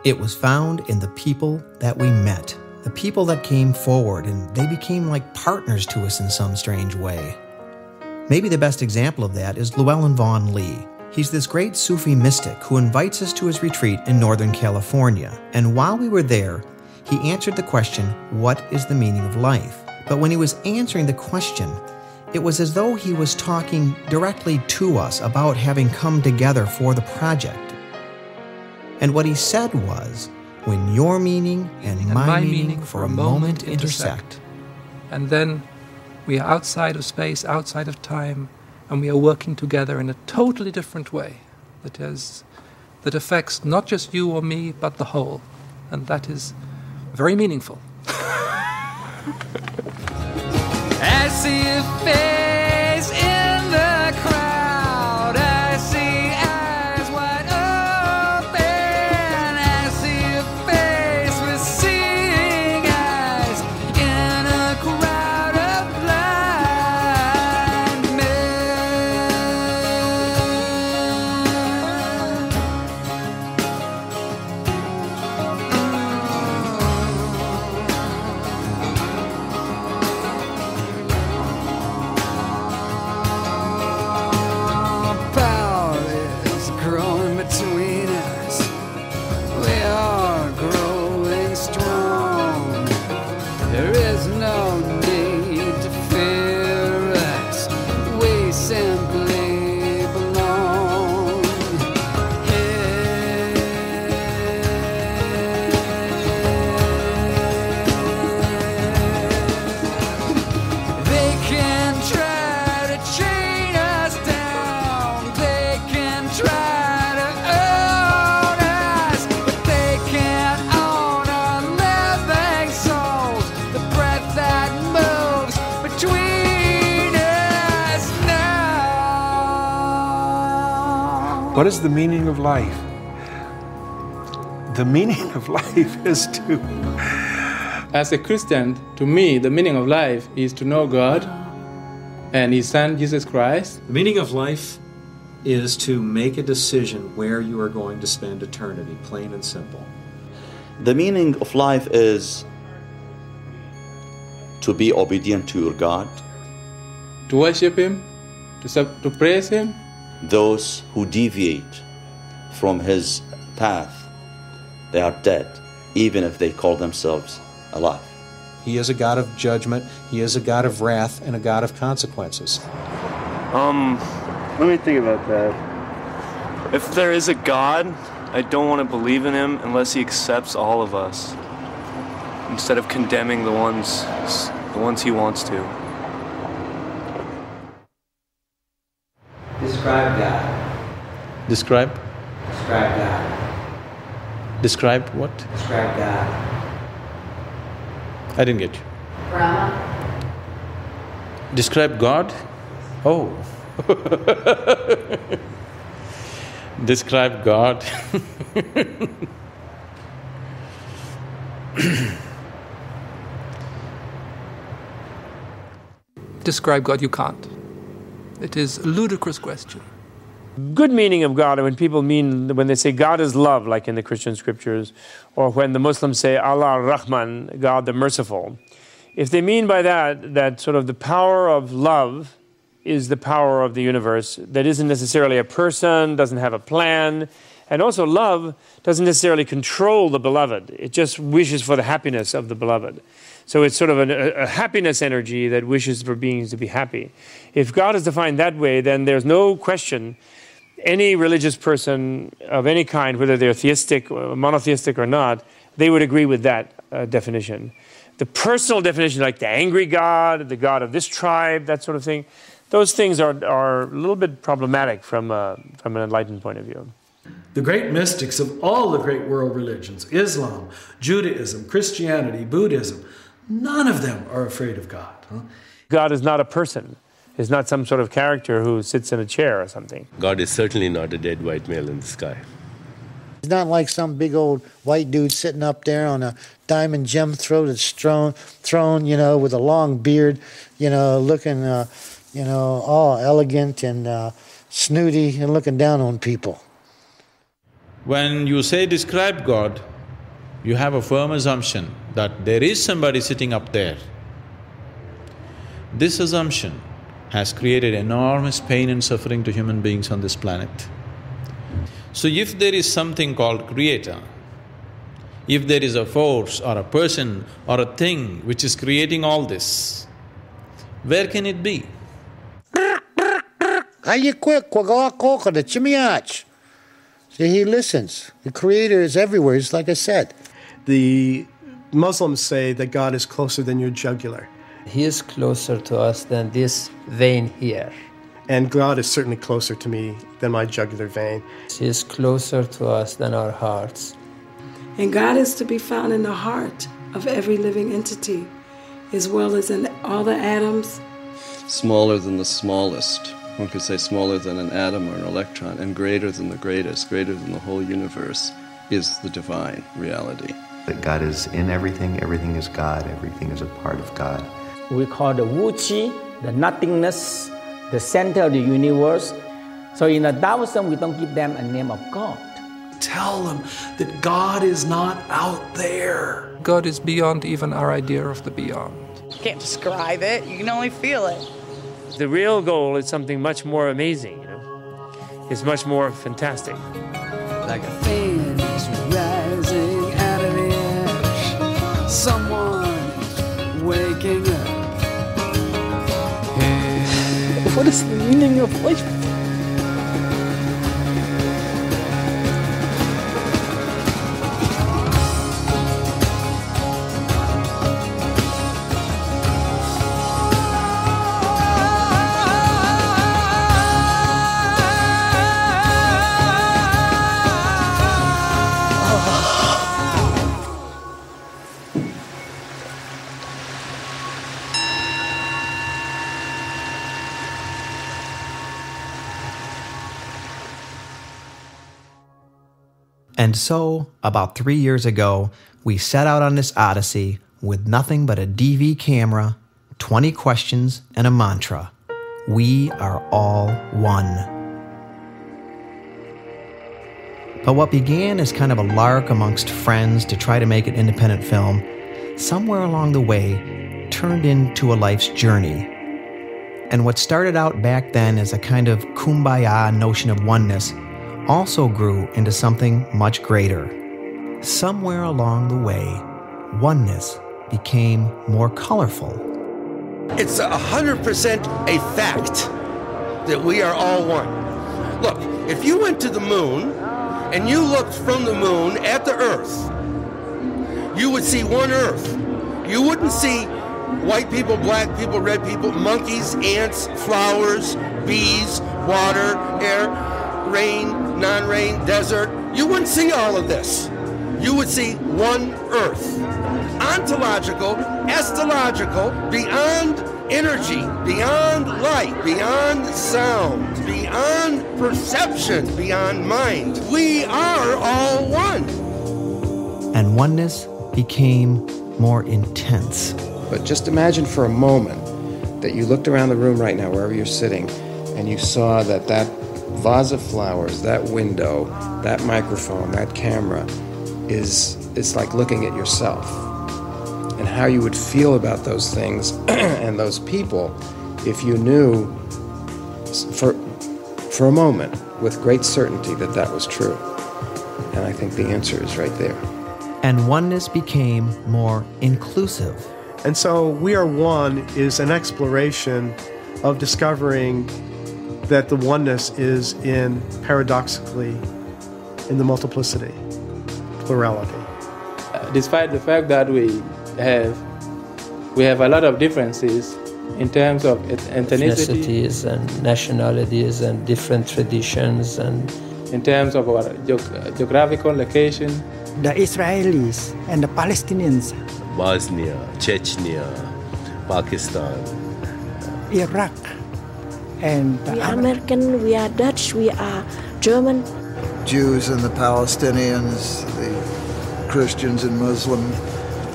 It was found in the people that we met, the people that came forward, and they became like partners to us in some strange way. Maybe the best example of that is Llewellyn Vaughan Lee. He's this great Sufi mystic who invites us to his retreat in Northern California, and while we were there, he answered the question, what is the meaning of life? But when he was answering the question, it was as though he was talking directly to us about having come together for the project. And what he said was, when your meaning and my meaning for a moment intersect. And then we are outside of space, outside of time, and we are working together in a totally different way that affects not just you or me, but the whole. And that is very meaningful. I see a face in the crowd. I see eyes wide open. I see a face with seeing eyes in a crowd of blind What is the meaning of life? The meaning of life is to... As a Christian, to me, the meaning of life is to know God and His Son, Jesus Christ. The meaning of life is to make a decision where you are going to spend eternity, plain and simple. The meaning of life is to be obedient to your God. To worship Him, to praise Him. Those who deviate from His path, they are dead, even if they call themselves alive. He is a God of judgment, He is a God of wrath, and a God of consequences. Let me think about that. If there is a God, I don't want to believe in Him unless He accepts all of us, instead of condemning the ones He wants to. Describe God. Describe? Describe God. Describe what? Describe God. I didn't get you. Brahma. Describe God? Oh. Describe God. Describe God, you can't. It is a ludicrous question. Good meaning of God, when people mean, when they say God is love, like in the Christian scriptures, or when the Muslims say Allah Rahman, God the merciful, if they mean by that sort of the power of love is the power of the universe, that isn't necessarily a person, doesn't have a plan, and also love doesn't necessarily control the beloved, it just wishes for the happiness of the beloved. So it's sort of a happiness energy that wishes for beings to be happy. If God is defined that way, then there's no question any religious person of any kind, whether they're theistic, or monotheistic or not, they would agree with that definition. The personal definition, like the angry God, the God of this tribe, that sort of thing, those things are a little bit problematic from an enlightened point of view. The great mystics of all the great world religions, Islam, Judaism, Christianity, Buddhism, none of them are afraid of God. God is not a person. He's not some sort of character who sits in a chair or something. God is certainly not a dead white male in the sky. He's not like some big old white dude sitting up there on a diamond gem-throated throne, you know, with a long beard, you know, looking, you know, all elegant and snooty and looking down on people. When you say describe God, you have a firm assumption that there is somebody sitting up there. This assumption has created enormous pain and suffering to human beings on this planet. So if there is something called Creator, if there is a force or a person or a thing which is creating all this, where can it be? See, he listens. The Creator is everywhere, it's like I said. The Muslims say that God is closer than your jugular. He is closer to us than this vein here. And God is certainly closer to me than my jugular vein. He is closer to us than our hearts. And God is to be found in the heart of every living entity, as well as in all the atoms. Smaller than the smallest. One could say smaller than an atom or an electron, and greater than the greatest, greater than the whole universe, is the divine reality. That God is in everything, everything is God, everything is a part of God. We call the Wu Qi, the nothingness, the center of the universe. So in the Taoism, we don't give them a name of God. Tell them that God is not out there. God is beyond even our idea of the beyond. You can't describe it, you can only feel it. The real goal is something much more amazing, you know. It's much more fantastic. Like a phoenix rising out of the ash, someone is waking up. What is the meaning of life? And so, about 3 years ago, we set out on this odyssey with nothing but a DV camera, 20 questions, and a mantra. We are all one. But what began as kind of a lark amongst friends to try to make an independent film, somewhere along the way turned into a life's journey. And what started out back then as a kind of kumbaya notion of oneness also grew into something much greater. Somewhere along the way, oneness became more colorful. It's 100% a fact that we are all one. Look, if you went to the moon and you looked from the moon at the Earth, you would see one Earth. You wouldn't see white people, black people, red people, monkeys, ants, flowers, bees, water, air, rain, non-rain, desert. You wouldn't see all of this. You would see one Earth. Ontological, astrological, beyond energy, beyond light, beyond sound, beyond perception, beyond mind. We are all one. And oneness became more intense. But just imagine for a moment that you looked around the room right now, wherever you're sitting, and you saw that vase of flowers, that window, that microphone, that camera it's like looking at yourself. And how you would feel about those things and those people if you knew for a moment with great certainty that that was true. And I think the answer is right there. And oneness became more inclusive. And so We Are One is an exploration of discovering that the oneness is paradoxically, in the multiplicity, plurality. Despite the fact that we have a lot of differences in terms of ethnicities and nationalities and different traditions, and in terms of our geographical location. The Israelis and the Palestinians, Bosnia, Chechnya, Pakistan, Iraq, and we are American, we are Dutch, we are German. Jews and the Palestinians, the Christians and Muslim,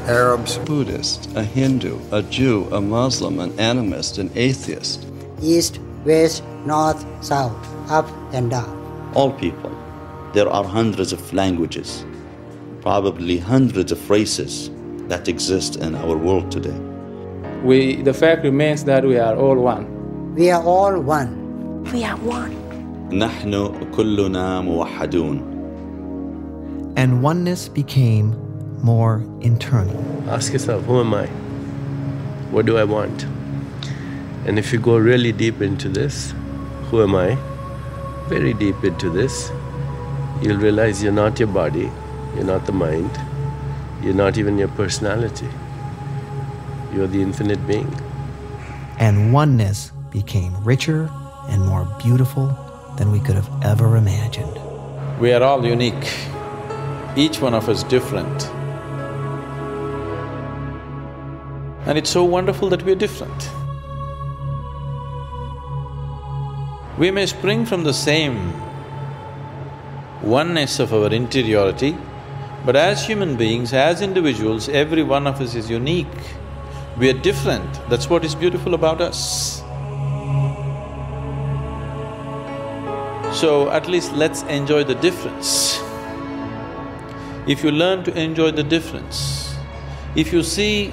Arabs, Buddhist, a Hindu, a Jew, a Muslim, an animist, an atheist. East, west, north, south, up and down. All people. There are hundreds of languages, probably hundreds of races that exist in our world today. The fact remains that we are all one. We are all one. We are one. نحن كلنا موحدون. And oneness became more internal. Ask yourself, who am I? What do I want? And if you go really deep into this, who am I? Very deep into this, you'll realize you're not your body, you're not the mind, you're not even your personality. You're the infinite being. And oneness became richer and more beautiful than we could have ever imagined. We are all unique. Each one of us different. And it's so wonderful that we're different. We may spring from the same oneness of our interiority, but as human beings, as individuals, every one of us is unique. We are different. That's what is beautiful about us. So at least let's enjoy the difference. If you learn to enjoy the difference, if you see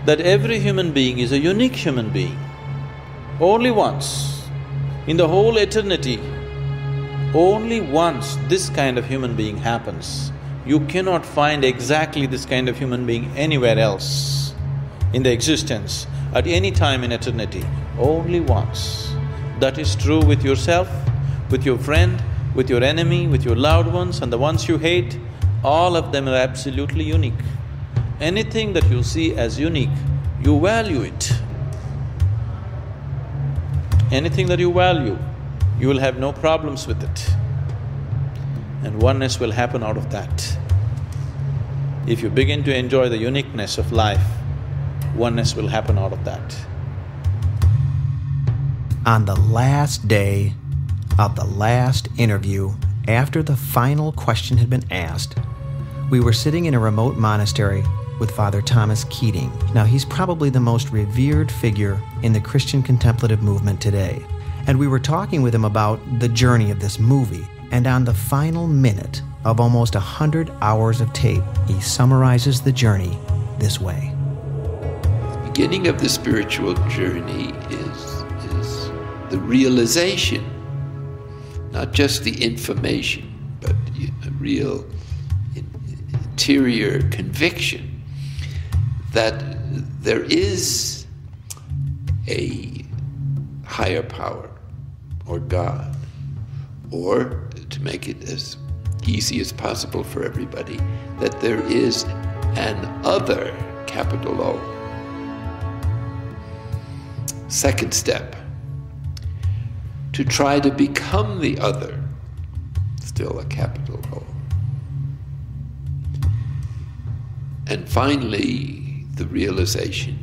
that every human being is a unique human being, only once in the whole eternity, only once this kind of human being happens. You cannot find exactly this kind of human being anywhere else in the existence at any time in eternity, only once. That is true with yourself, with your friend, with your enemy, with your loved ones and the ones you hate. All of them are absolutely unique. Anything that you see as unique, you value it. Anything that you value, you will have no problems with it. And oneness will happen out of that. If you begin to enjoy the uniqueness of life, oneness will happen out of that. On the last day of the last interview after the final question had been asked, we were sitting in a remote monastery with Father Thomas Keating. Now, he's probably the most revered figure in the Christian contemplative movement today. And we were talking with him about the journey of this movie. And on the final minute of almost 100 hours of tape, he summarizes the journey this way. The beginning of the spiritual journey is the realization, not just the information, but a real interior conviction that there is a higher power, or God, or to make it as easy as possible for everybody, that there is an other, capital O. Second step, to try to become the other, still a capital O. And finally, the realization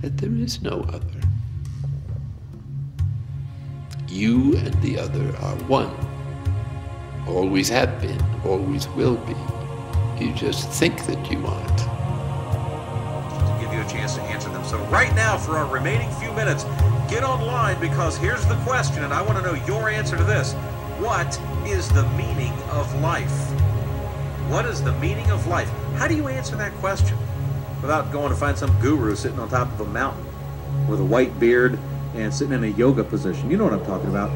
that there is no other. You and the other are one. Always have been, always will be. You just think that you aren't. To give you a chance to answer them. So right now, for our remaining few minutes, get online, because here's the question, and I want to know your answer to this. What is the meaning of life? What is the meaning of life? How do you answer that question without going to find some guru sitting on top of a mountain with a white beard and sitting in a yoga position? You know what I'm talking about.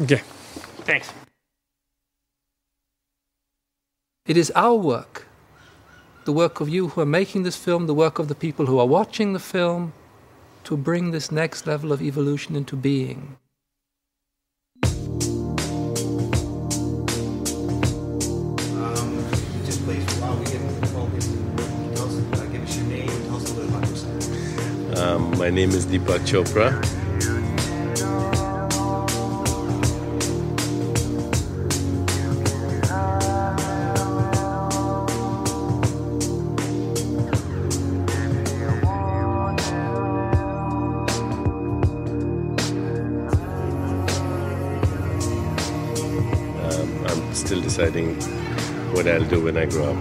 Okay, thanks. It is our work, the work of you who are making this film, the work of the people who are watching the film, to bring this next level of evolution into being. Just please, while we get focused, give us your name and tell us a little about yourself. My name is Deepak Chopra. Still deciding what I'll do when I grow up.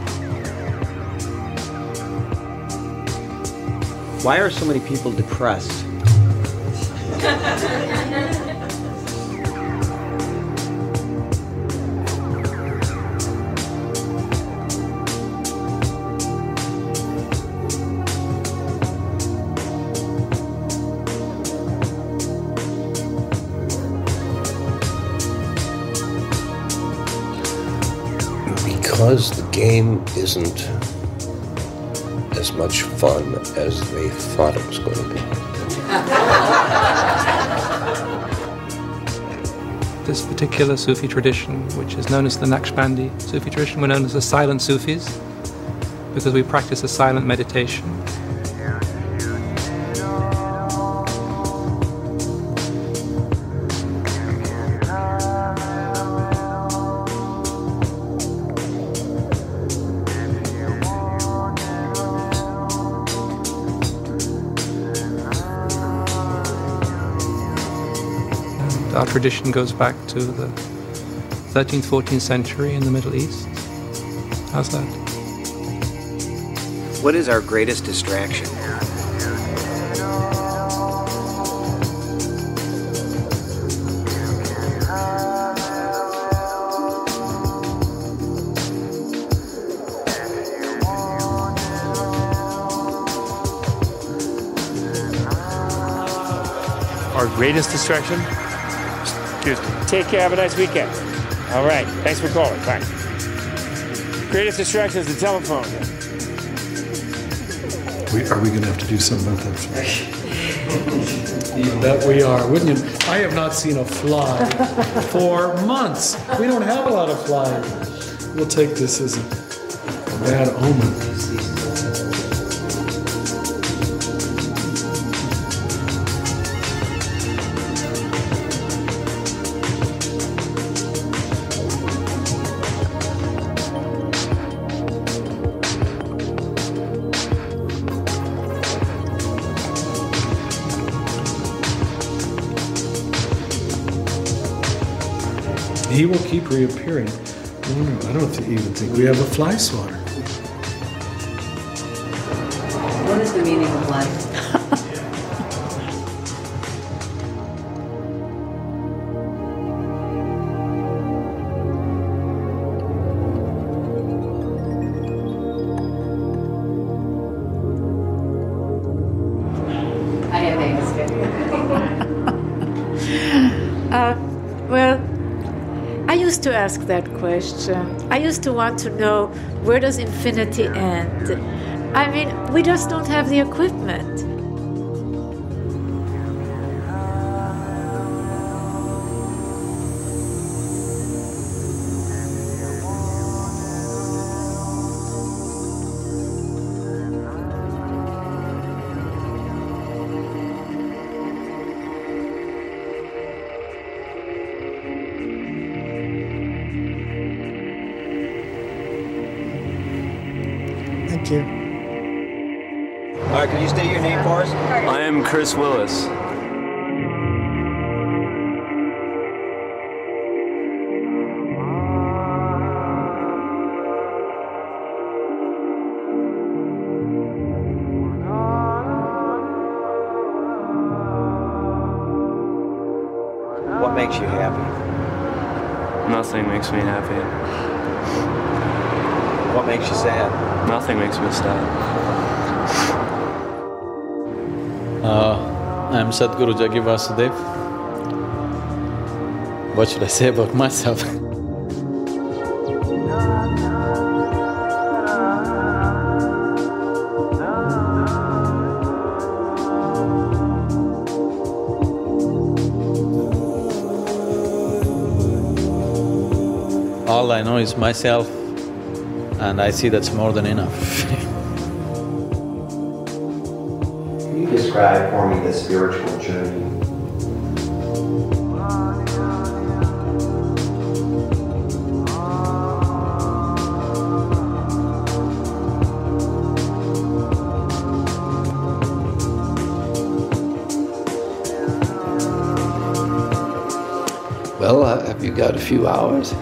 Why are so many people depressed? Because the game isn't as much fun as they thought it was going to be. This particular Sufi tradition, which is known as the Naqshbandi Sufi tradition, we're known as the silent Sufis because we practice a silent meditation. Our tradition goes back to the 13th, 14th century in the Middle East. How's that? What is our greatest distraction? Our greatest distraction? Excuse me. Take care. Have a nice weekend. All right. Thanks for calling. Bye. Greatest distraction is the telephone. Are we going to have to do something about that? That we are, wouldn't you? I have not seen a fly for months. We don't have a lot of flies. We'll take this as a bad omen. He will keep reappearing. I don't even think we have a fly swatter. What is the meaning of life? Well, I used to ask that question. I used to want to know, where does infinity end? I mean, we just don't have the equipment. Thank you. All right, can you state your name for us? I am Chris Willis. What makes you happy? Nothing makes me happy. What makes you sad? Nothing makes me sad. I'm Sadhguru Jaggi Vasudev. What should I say about myself? All I know is myself, and I see that's more than enough. Can you describe for me the spiritual journey? Well, have you got a few hours?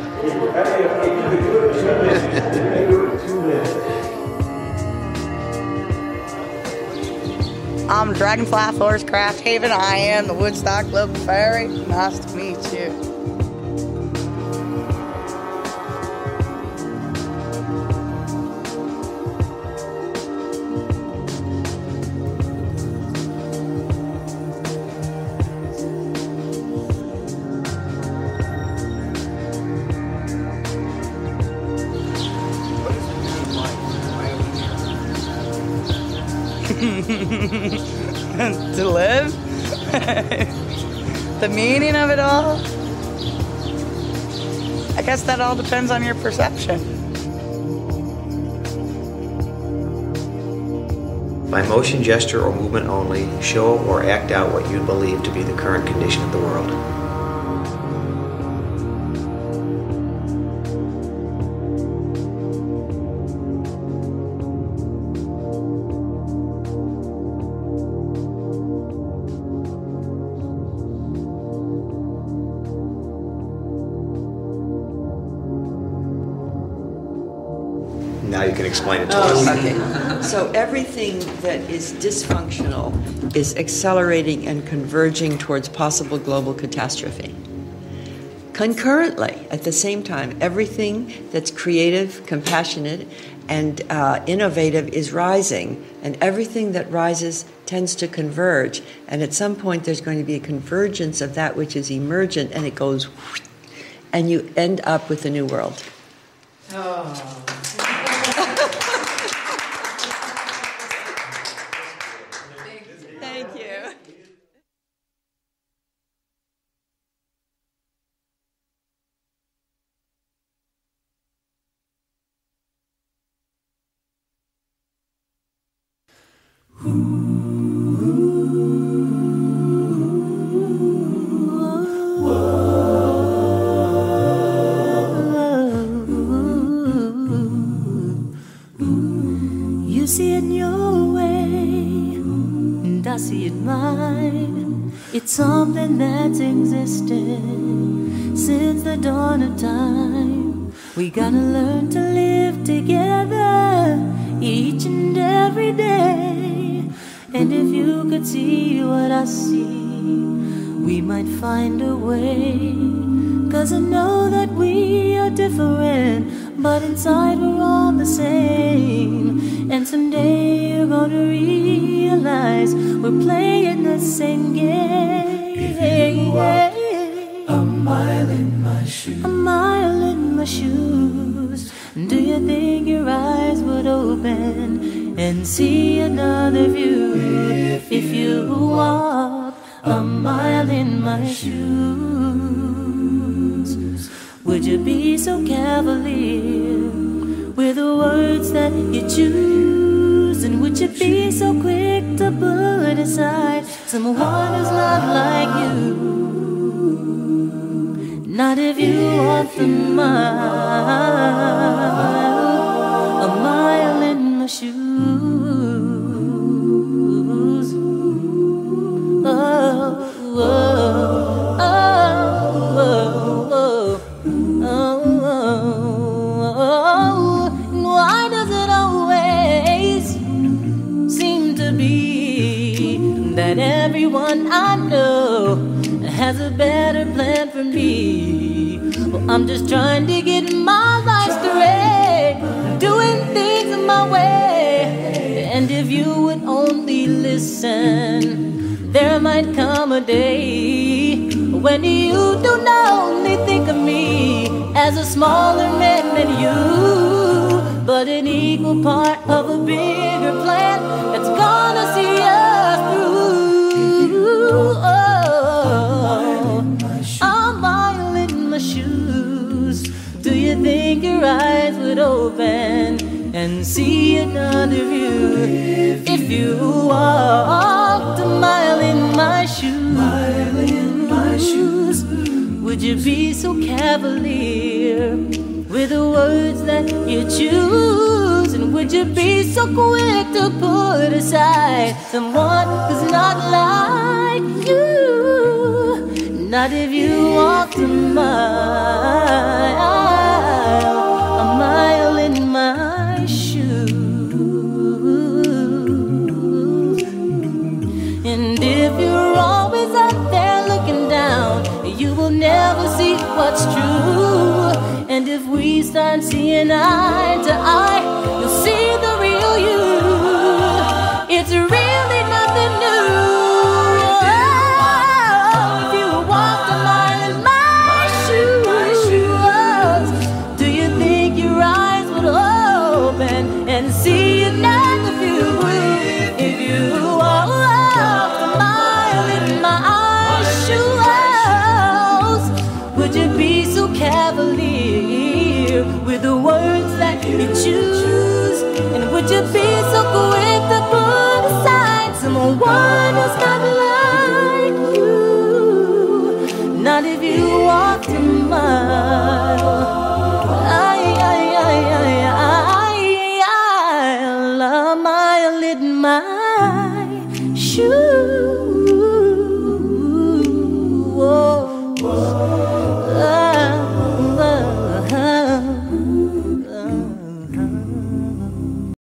I'm Dragonfly Forest Craft Haven. I am the Woodstock Local Fairy. Nice to meet you. To live? The meaning of it all? I guess that all depends on your perception. By motion, gesture, or movement only, show or act out what you believe to be the current condition of the world. Now you can explain it to us. Okay. So everything that is dysfunctional is accelerating and converging towards possible global catastrophe. Concurrently, at the same time, everything that's creative, compassionate, and innovative is rising, and everything that rises tends to converge. And at some point, there's going to be a convergence of that which is emergent, and it goes, and you end up with a new world. Oh. Thank you. You see it your way, and I see it mine. It's something that's existed since since the dawn of time. We gotta learn to live together each and every day. And if you could see what I see, we might find a way. 'Cause I know that we are different, but inside we're all the same. And someday you're gonna realize we're playing the same game. If you walk a mile in my shoes, a mile in my shoes, do you think your eyes would open and see another view? If you walk a mile in my shoes, would you be so cavalier with the words that you choose? And would you be so quick to put aside someone who's not like you? Not if you walk a mile in my shoes. Oh, oh, oh, oh, oh. Why does it always seem to be that everyone I know has a better plan for me? Well, I'm just trying to get my life straight, doing things my way. And if you would only listen, there might come a day when you don't only think of me as a smaller man than you, but an equal part of a bigger plan that's gonna see us through. A mile in my shoes, do you think your eyes would open and see another view? If you walked a mile in my shoes, would you be so cavalier with the words that you choose? And would you be so quick to put aside someone who's not like you? Not if you walked a mile in my shoes. And if you're always up there looking down, you will never see what's true. And if we start seeing eye to eye, you'll see the real you. It's really nothing new. If you walked a mile in my shoes, do you think your eyes would open and see another view? If you walked a mile in my shoes, would you be so cavalier with the words that you choose? And would you be so quick to put aside someone who's not like you? Not if you walked a mile. A mile in my shoes.